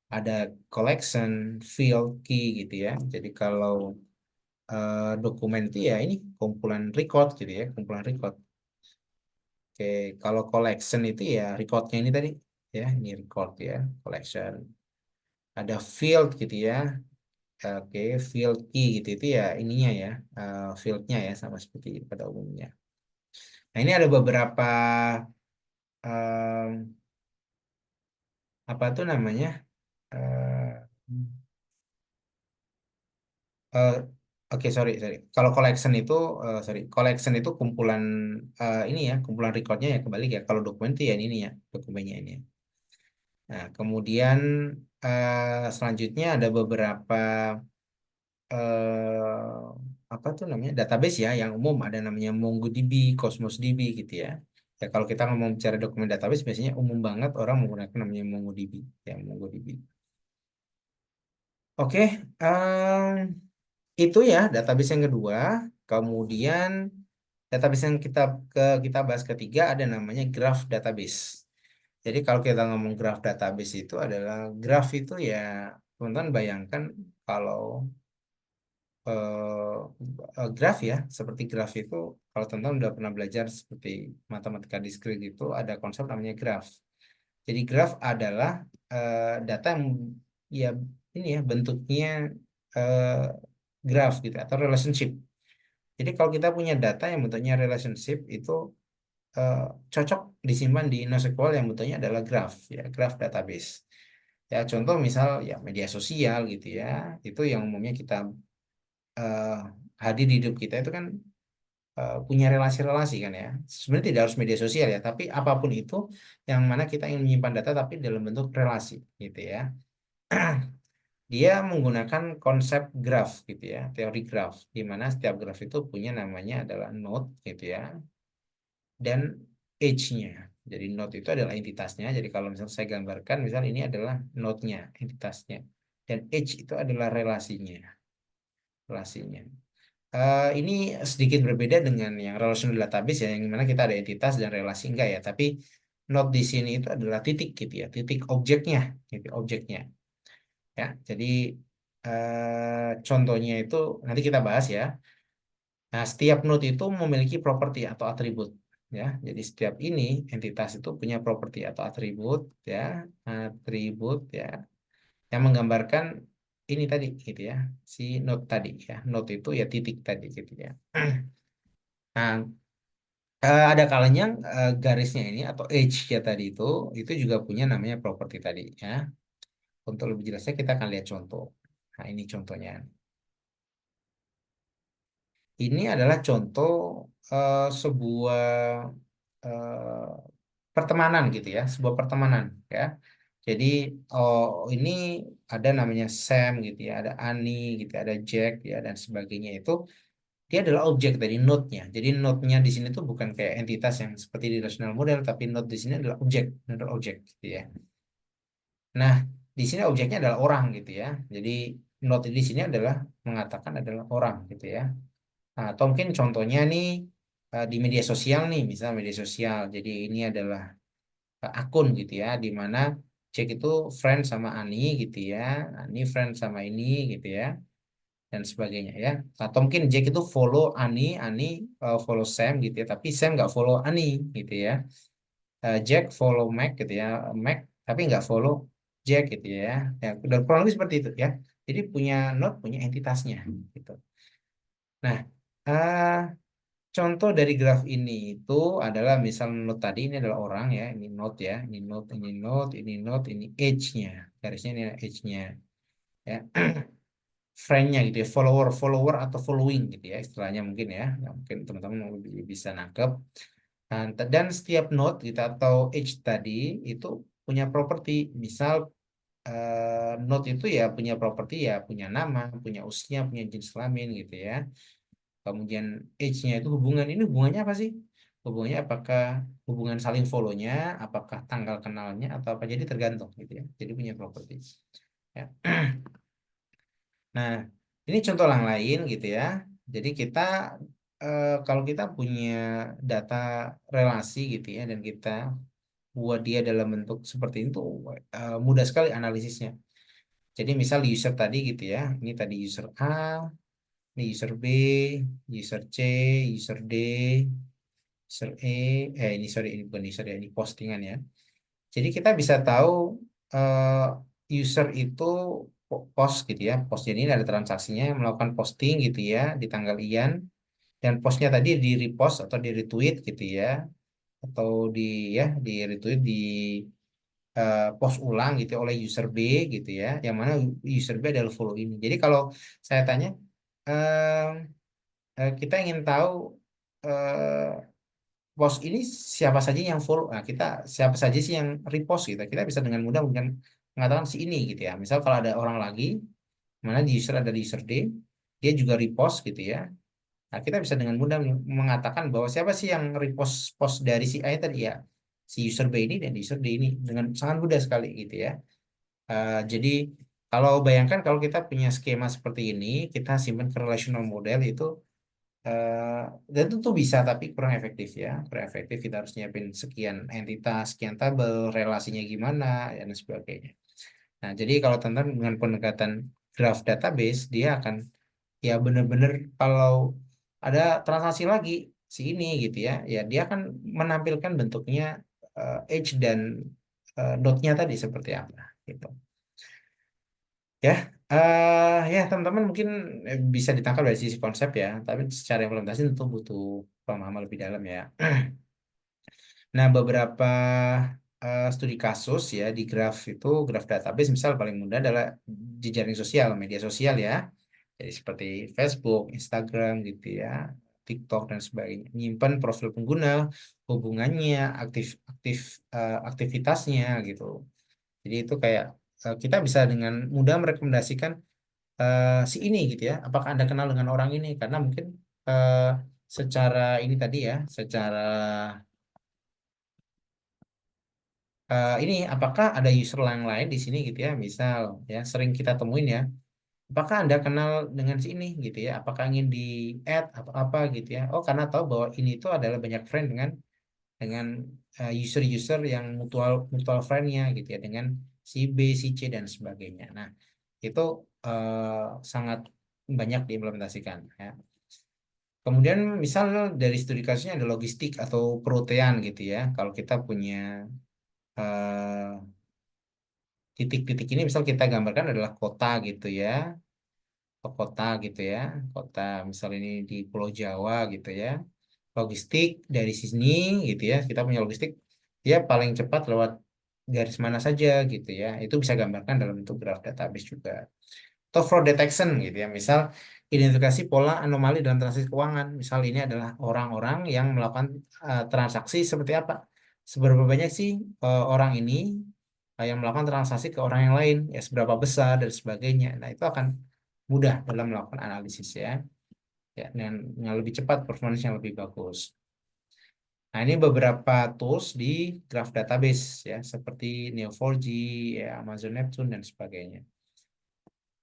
[SPEAKER 1] ada collection, field, key gitu ya. Jadi kalau dokumen itu ya ini kumpulan record gitu ya, kumpulan record. Oke, kalau collection itu ya recordnya ini tadi ya, ini record ya, collection. Ada field gitu ya. Oke, field key gitu itu ya ininya ya, fieldnya ya sama seperti pada umumnya. Nah, ini ada beberapa em, apa tuh namanya? eh eh, Oke, sorry, sorry. Kalau collection itu, sorry, collection itu kumpulan ini ya, kumpulan recordnya ya kembali ya. Kalau dokumen itu ya ini ya, dokumennya ini. Nah, kemudian selanjutnya ada beberapa apa tuh namanya database ya yang umum ada namanya MongoDB, Cosmos DB gitu ya. Ya kalau kita ngomong bicara dokumen database biasanya umum banget orang menggunakan namanya MongoDB ya MongoDB. Oke, itu ya database yang kedua. Kemudian database yang kita bahas ketiga ada namanya graph database. Jadi kalau kita ngomong graph database itu adalah graph itu ya teman-teman bayangkan kalau graph ya seperti graph itu kalau teman-teman udah pernah belajar seperti matematika diskrit itu ada konsep namanya graph. Jadi graph adalah data yang ya ini ya bentuknya eh, graph gitu atau relationship. Jadi kalau kita punya data yang bentuknya relationship itu eh, cocok disimpan di NoSQL yang bentuknya adalah graph ya, graph database. Ya contoh misal ya media sosial gitu ya, itu yang umumnya kita eh, hadir di hidup kita itu kan punya relasi-relasi kan ya. Sebenarnya tidak harus media sosial ya, tapi apapun itu yang mana kita ingin menyimpan data tapi dalam bentuk relasi gitu ya. Dia menggunakan konsep graph gitu ya, teori graph, di mana setiap graph itu punya namanya adalah node gitu ya, dan edge-nya. Jadi node itu adalah entitasnya. Jadi kalau misalnya saya gambarkan, misal ini adalah node-nya, entitasnya. Dan edge itu adalah relasinya, relasinya. Ini sedikit berbeda dengan yang relational database ya, yang mana kita ada entitas dan relasi enggak ya. Tapi node di sini itu adalah titik gitu ya, titik objeknya, titik objeknya. Ya, jadi contohnya itu nanti kita bahas ya. Nah, setiap node itu memiliki properti atau atribut ya. Jadi setiap ini entitas itu punya properti atau atribut ya, atribut ya yang menggambarkan ini tadi gitu ya. Si node tadi ya. Node itu ya titik tadi gitu ya. Nah, ada kalanya garisnya ini atau edge ya tadi itu juga punya namanya properti tadi ya. Untuk lebih jelasnya kita akan lihat contoh. Nah, ini contohnya. Ini adalah contoh sebuah eh, pertemanan gitu ya, sebuah pertemanan ya. Jadi oh ini ada namanya Sam gitu ya, ada Ani gitu, ada Jack ya dan sebagainya itu dia adalah objek dari node-nya. Jadi node-nya di sini tuh bukan kayak entitas yang seperti di relational model, tapi node di sini adalah objek, node objek gitu ya. Nah, di sini objeknya adalah orang gitu ya. Jadi node di sini adalah mengatakan adalah orang gitu ya. Nah, atau mungkin contohnya nih di media sosial nih, misal media sosial. Jadi ini adalah akun gitu ya, di mana Jack itu friend sama Ani gitu ya, Ani friend sama ini gitu ya, dan sebagainya ya. Atau mungkin Jack itu follow Ani, Ani follow Sam gitu ya, tapi Sam nggak follow Ani gitu ya. Jack follow Mac gitu ya, Mac tapi nggak follow Jack gitu ya. Ya, dan kurang lebih seperti itu ya. Jadi punya node punya entitasnya gitu. Nah, Ah, contoh dari graf ini itu adalah misal node tadi ini adalah orang ya, ini node ya, ini node, ini node, ini node, ini edge-nya, garisnya ini edge-nya ya, friend-nya gitu ya, follower, follower atau following gitu ya, istilahnya mungkin ya. Nah, mungkin teman-teman bisa nangkep. Dan setiap node gitu atau edge tadi itu punya properti, misal node itu ya punya properti ya, punya nama, punya usia, punya jenis kelamin gitu ya. Kemudian age-nya itu hubungan, ini hubungannya apa sih? Hubungannya apakah hubungan saling follow-nya, apakah tanggal kenalnya, atau apa? Jadi tergantung gitu ya. Jadi punya properti. Ya. Nah, ini contoh yang lain gitu ya. Jadi kita kalau kita punya data relasi gitu ya, dan kita buat dia dalam bentuk seperti itu, mudah sekali analisisnya. Jadi misal user tadi gitu ya, ini tadi user A, ini user B, user C, user D, user E, ini sorry, ini bukan user ya, ini postingan ya. Jadi kita bisa tahu user itu post gitu ya. Post jadi ini ada transaksinya yang melakukan posting gitu ya di tanggal ian, dan postnya tadi di repost atau di retweet gitu ya, atau di ya di retweet di post ulang gitu oleh user B gitu ya. Yang mana user B adalah follow ini. Jadi kalau saya tanya eh, kita ingin tahu eh, post ini siapa saja yang follow, nah kita siapa saja sih yang repost gitu, kita bisa dengan mudah mungkin mengatakan si ini gitu ya. Misal kalau ada orang lagi, mana di user ada di user D, dia juga repost gitu ya. Nah, kita bisa dengan mudah mengatakan bahwa siapa sih yang repost post dari si A tadi ya, si user B ini dan user D ini, dengan sangat mudah sekali gitu ya. Jadi kalau bayangkan kalau kita punya skema seperti ini, kita simpan ke relational model itu. Eh, dan itu tuh bisa tapi kurang efektif ya, kurang efektif. Kita harus nyiapin sekian entitas, sekian tabel, relasinya gimana dan sebagainya. Nah, jadi kalau teman dengan pendekatan graph database, dia akan ya benar-benar kalau ada transaksi lagi si ini gitu ya, ya dia akan menampilkan bentuknya edge dan dotnya tadi seperti apa gitu. Ya, ya teman-teman mungkin bisa ditangkap dari sisi konsep ya, tapi secara implementasi tentu butuh pemahaman lebih dalam ya. Nah, beberapa studi kasus ya di graf itu, graf database misal paling mudah adalah jejaring sosial, media sosial ya. Jadi seperti Facebook, Instagram gitu ya, TikTok dan sebagainya. Menyimpan profil pengguna, hubungannya, aktif aktif aktivitasnya gitu. Jadi itu kayak kita bisa dengan mudah merekomendasikan si ini gitu ya. Apakah Anda kenal dengan orang ini? Karena mungkin eh, secara ini tadi ya, secara ini apakah ada user yang lain di sini gitu ya? Misal ya sering kita temuin ya. Apakah Anda kenal dengan si ini gitu ya? Apakah ingin di add atau apa gitu ya? Oh, karena tahu bahwa ini itu adalah banyak friend dengan user-user yang mutual mutual friend-nya gitu ya, dengan si B, si C dan sebagainya. Nah, itu sangat banyak diimplementasikan ya. Kemudian misal dari studi kasusnya ada logistik atau perotean gitu ya. Kalau kita punya eh, titik-titik ini misal kita gambarkan adalah kota gitu ya. Ke kota gitu ya. Kota misal ini di Pulau Jawa gitu ya. Logistik dari sini gitu ya. Kita punya logistik, dia paling cepat lewat garis mana saja gitu ya. Itu bisa gambarkan dalam bentuk graph database juga. Atau fraud detection gitu ya. Misal identifikasi pola anomali dalam transaksi keuangan. Misal ini adalah orang-orang yang melakukan transaksi seperti apa. Seberapa banyak sih orang ini yang melakukan transaksi ke orang yang lain, ya seberapa besar dan sebagainya. Nah, itu akan mudah dalam melakukan analisis ya. Ya, dengan yang lebih cepat, performance yang lebih bagus. Nah, ini beberapa tools di graph database ya, seperti Neo4j, ya, Amazon Neptune dan sebagainya.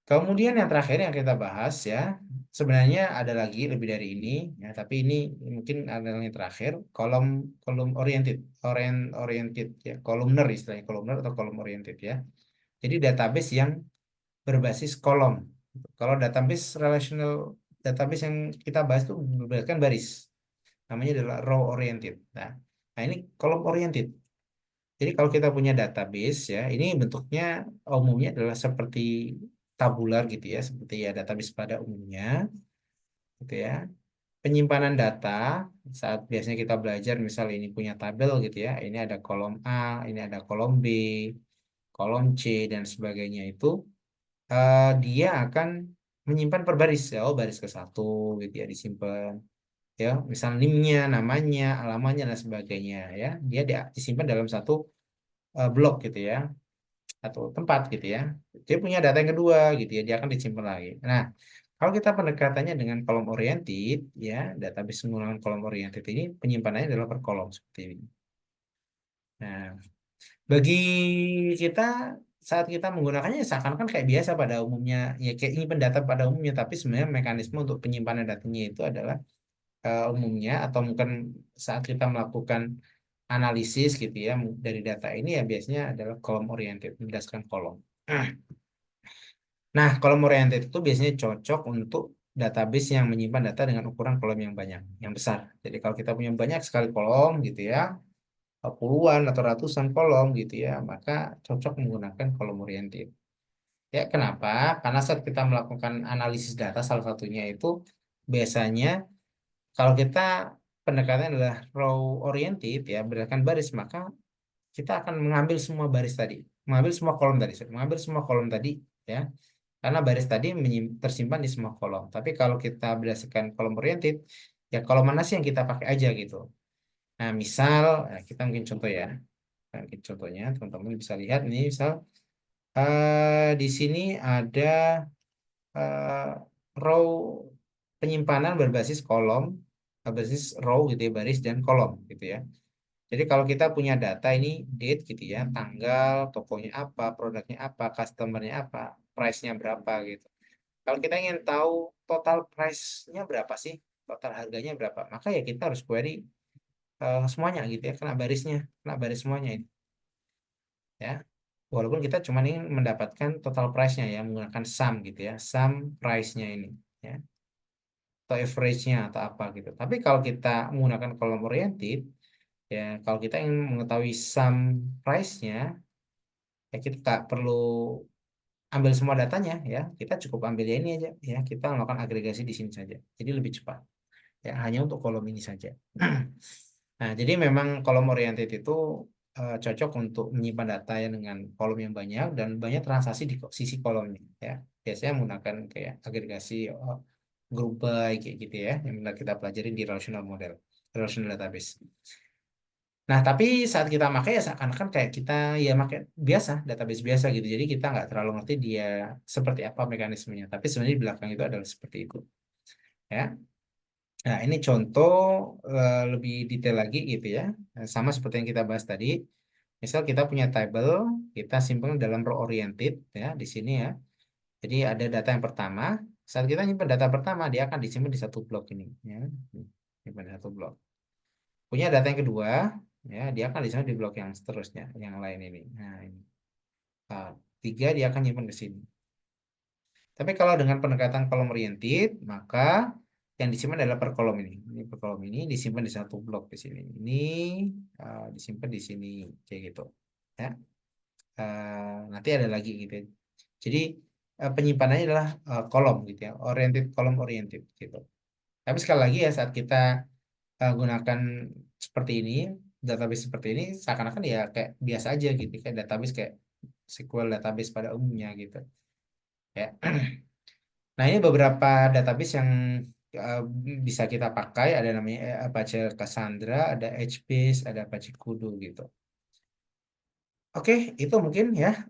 [SPEAKER 1] Kemudian yang terakhir yang kita bahas ya, sebenarnya ada lagi lebih dari ini ya, tapi ini mungkin adalah yang terakhir, kolom kolom oriented, oriented ya, kolumner istilahnya, kolumner atau kolom oriented ya. Jadi database yang berbasis kolom. Kalau database relational database yang kita bahas itu berdasarkan baris, namanya adalah row oriented. Nah, ini kolom oriented. Jadi kalau kita punya database ya, ini bentuknya umumnya adalah seperti tabular gitu ya, seperti ya database pada umumnya gitu ya. penyimpanan data saat biasanya kita belajar, misal ini punya tabel gitu ya, ini ada kolom A, ini ada kolom B, kolom C dan sebagainya itu dia akan menyimpan per baris ya, oh baris ke satu gitu ya disimpan ya, misal NIM-nya, namanya, alamatnya dan sebagainya ya, disimpan dalam satu blok gitu ya atau tempat gitu ya. Dia punya data yang kedua gitu ya, dia akan disimpan lagi. Nah, kalau kita pendekatannya dengan kolom oriented ya, database menggunakan kolom oriented ini penyimpanannya adalah per kolom seperti ini. Nah, bagi kita saat kita menggunakannya ya seakan-akan kayak biasa pada umumnya ya, kayak ini pendata pada umumnya, tapi sebenarnya mekanisme untuk penyimpanan datanya itu adalah umumnya atau mungkin saat kita melakukan analisis gitu ya dari data ini ya biasanya adalah kolom oriented berdasarkan kolom. Nah, kolom oriented itu biasanya cocok untuk database yang menyimpan data dengan ukuran kolom yang banyak, yang besar. Jadi kalau kita punya banyak sekali kolom gitu ya, puluhan atau ratusan kolom gitu ya, maka cocok menggunakan kolom oriented. Ya, kenapa? Karena saat kita melakukan analisis data salah satunya itu biasanya kalau kita pendekatan adalah row oriented ya, berdasarkan baris, maka kita akan mengambil semua baris tadi, mengambil semua kolom tadi, mengambil semua kolom tadi ya. Karena baris tadi tersimpan di semua kolom. Tapi kalau kita berdasarkan kolom oriented, ya kolom mana sih yang kita pakai aja gitu. Nah, misal, kita mungkin contoh ya. Nah, mungkin contohnya, teman-teman bisa lihat nih, misal di sini ada eh, row penyimpanan berbasis kolom, berbasis row gitu ya, baris dan kolom gitu ya. Jadi kalau kita punya data ini date gitu ya, tanggal, tokonya apa, produknya apa, customernya apa, price-nya berapa gitu. Kalau kita ingin tahu total price-nya berapa sih, total harganya berapa, maka ya kita harus query semuanya gitu ya, kena baris semuanya ini ya. Walaupun kita cuma ingin mendapatkan total price-nya ya, menggunakan sum gitu ya, sum price-nya ini ya, atau average-nya atau apa gitu. Tapi kalau kita menggunakan kolom oriented, ya kalau kita ingin mengetahui sum price-nya, ya kita tak perlu ambil semua datanya ya, kita cukup ambil ya ini aja ya, kita melakukan agregasi di sini saja. Jadi lebih cepat. Ya hanya untuk kolom ini saja. Nah, jadi memang kolom oriented itu cocok untuk menyimpan data ya dengan kolom yang banyak dan banyak transaksi di sisi kolomnya ya. Biasanya menggunakan kayak agregasi group by kayak gitu ya yang pernah kita pelajari di relational model, relational database. Nah, tapi saat kita pakai ya seakan-akan kayak kita ya pakai biasa, database biasa gitu. Jadi kita nggak terlalu ngerti dia seperti apa mekanismenya. Tapi sebenarnya di belakang itu adalah seperti itu. Ya. Nah, ini contoh lebih detail lagi gitu ya. Sama seperti yang kita bahas tadi. Misal kita punya table, kita simpan dalam row oriented ya di sini ya. Jadi ada data yang pertama. Saat kita nyimpan data pertama, dia akan disimpan di satu blok ini ya. Simpan di satu blok. Punya data yang kedua, ya dia akan disimpan di blok yang seterusnya, yang lain ini. Nah, ini. Nah, tiga dia akan nyimpan ke sini. Tapi kalau dengan pendekatan kolom oriented, maka yang disimpan adalah per kolom ini. Ini per kolom ini disimpan di satu blok di sini. Ini disimpan di sini kayak gitu. Ya. Nanti ada lagi gitu. Jadi penyimpanannya adalah kolom gitu ya, oriented kolom oriented gitu. Tapi sekali lagi ya saat kita gunakan seperti ini, database seperti ini seakan-akan ya kayak biasa aja gitu, kayak database kayak SQL database pada umumnya gitu. Ya. Nah, ini beberapa database yang uh, bisa kita pakai. Ada namanya Apache Cassandra, ada HBase, ada Apache Kudu gitu. Oke, itu mungkin ya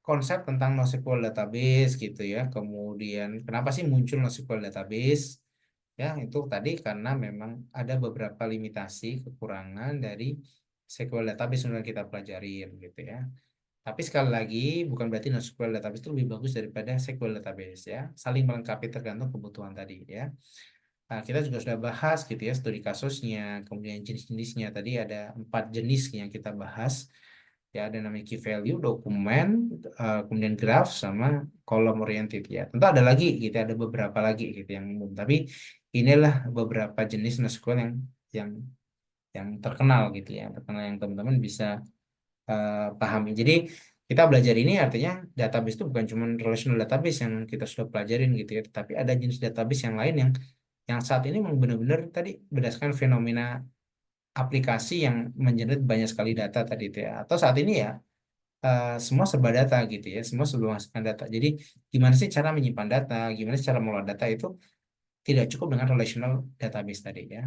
[SPEAKER 1] konsep tentang NoSQL database gitu ya. Kemudian kenapa sih muncul NoSQL database? Ya, itu tadi karena memang ada beberapa limitasi, kekurangan dari SQL database yang kita pelajarin gitu ya. Tapi sekali lagi, bukan berarti NoSQL database itu lebih bagus daripada SQL database ya. Saling melengkapi tergantung kebutuhan tadi ya. Nah, kita juga sudah bahas gitu ya studi kasusnya, kemudian jenis-jenisnya. Tadi ada 4 jenis yang kita bahas. Ya, ada namanya key value, dokumen, kemudian graph, sama column oriented ya. Tentu ada lagi gitu, ada beberapa lagi gitu yang umum. Tapi inilah beberapa jenis NoSQL yang yang terkenal gitu ya, terkenal yang teman-teman bisa pahami. Jadi kita belajar ini artinya database itu bukan cuma relational database yang kita sudah pelajarin gitu ya, tapi ada jenis database yang lain yang yang saat ini memang benar-benar tadi berdasarkan fenomena aplikasi yang menjerat banyak sekali data tadi itu ya. Atau saat ini ya semua serba data gitu ya, semua serba masukkan data. Jadi gimana sih cara menyimpan data, gimana sih cara mengelola data itu tidak cukup dengan relational database tadi ya.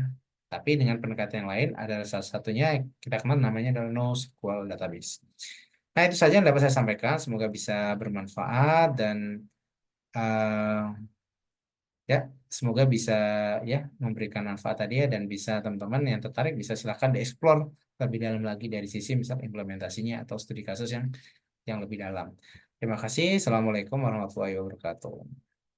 [SPEAKER 1] Tapi dengan pendekatan yang lain ada salah satunya yang kita kenal namanya adalah NoSQL database. Nah, itu saja yang dapat saya sampaikan. Semoga bisa bermanfaat dan eh, ya, semoga bisa ya memberikan manfaat tadi ya dan bisa teman-teman yang tertarik bisa silahkan dieksplor lebih dalam lagi dari sisi misal implementasinya atau studi kasus yang lebih dalam. Terima kasih. Assalamualaikum warahmatullahi wabarakatuh.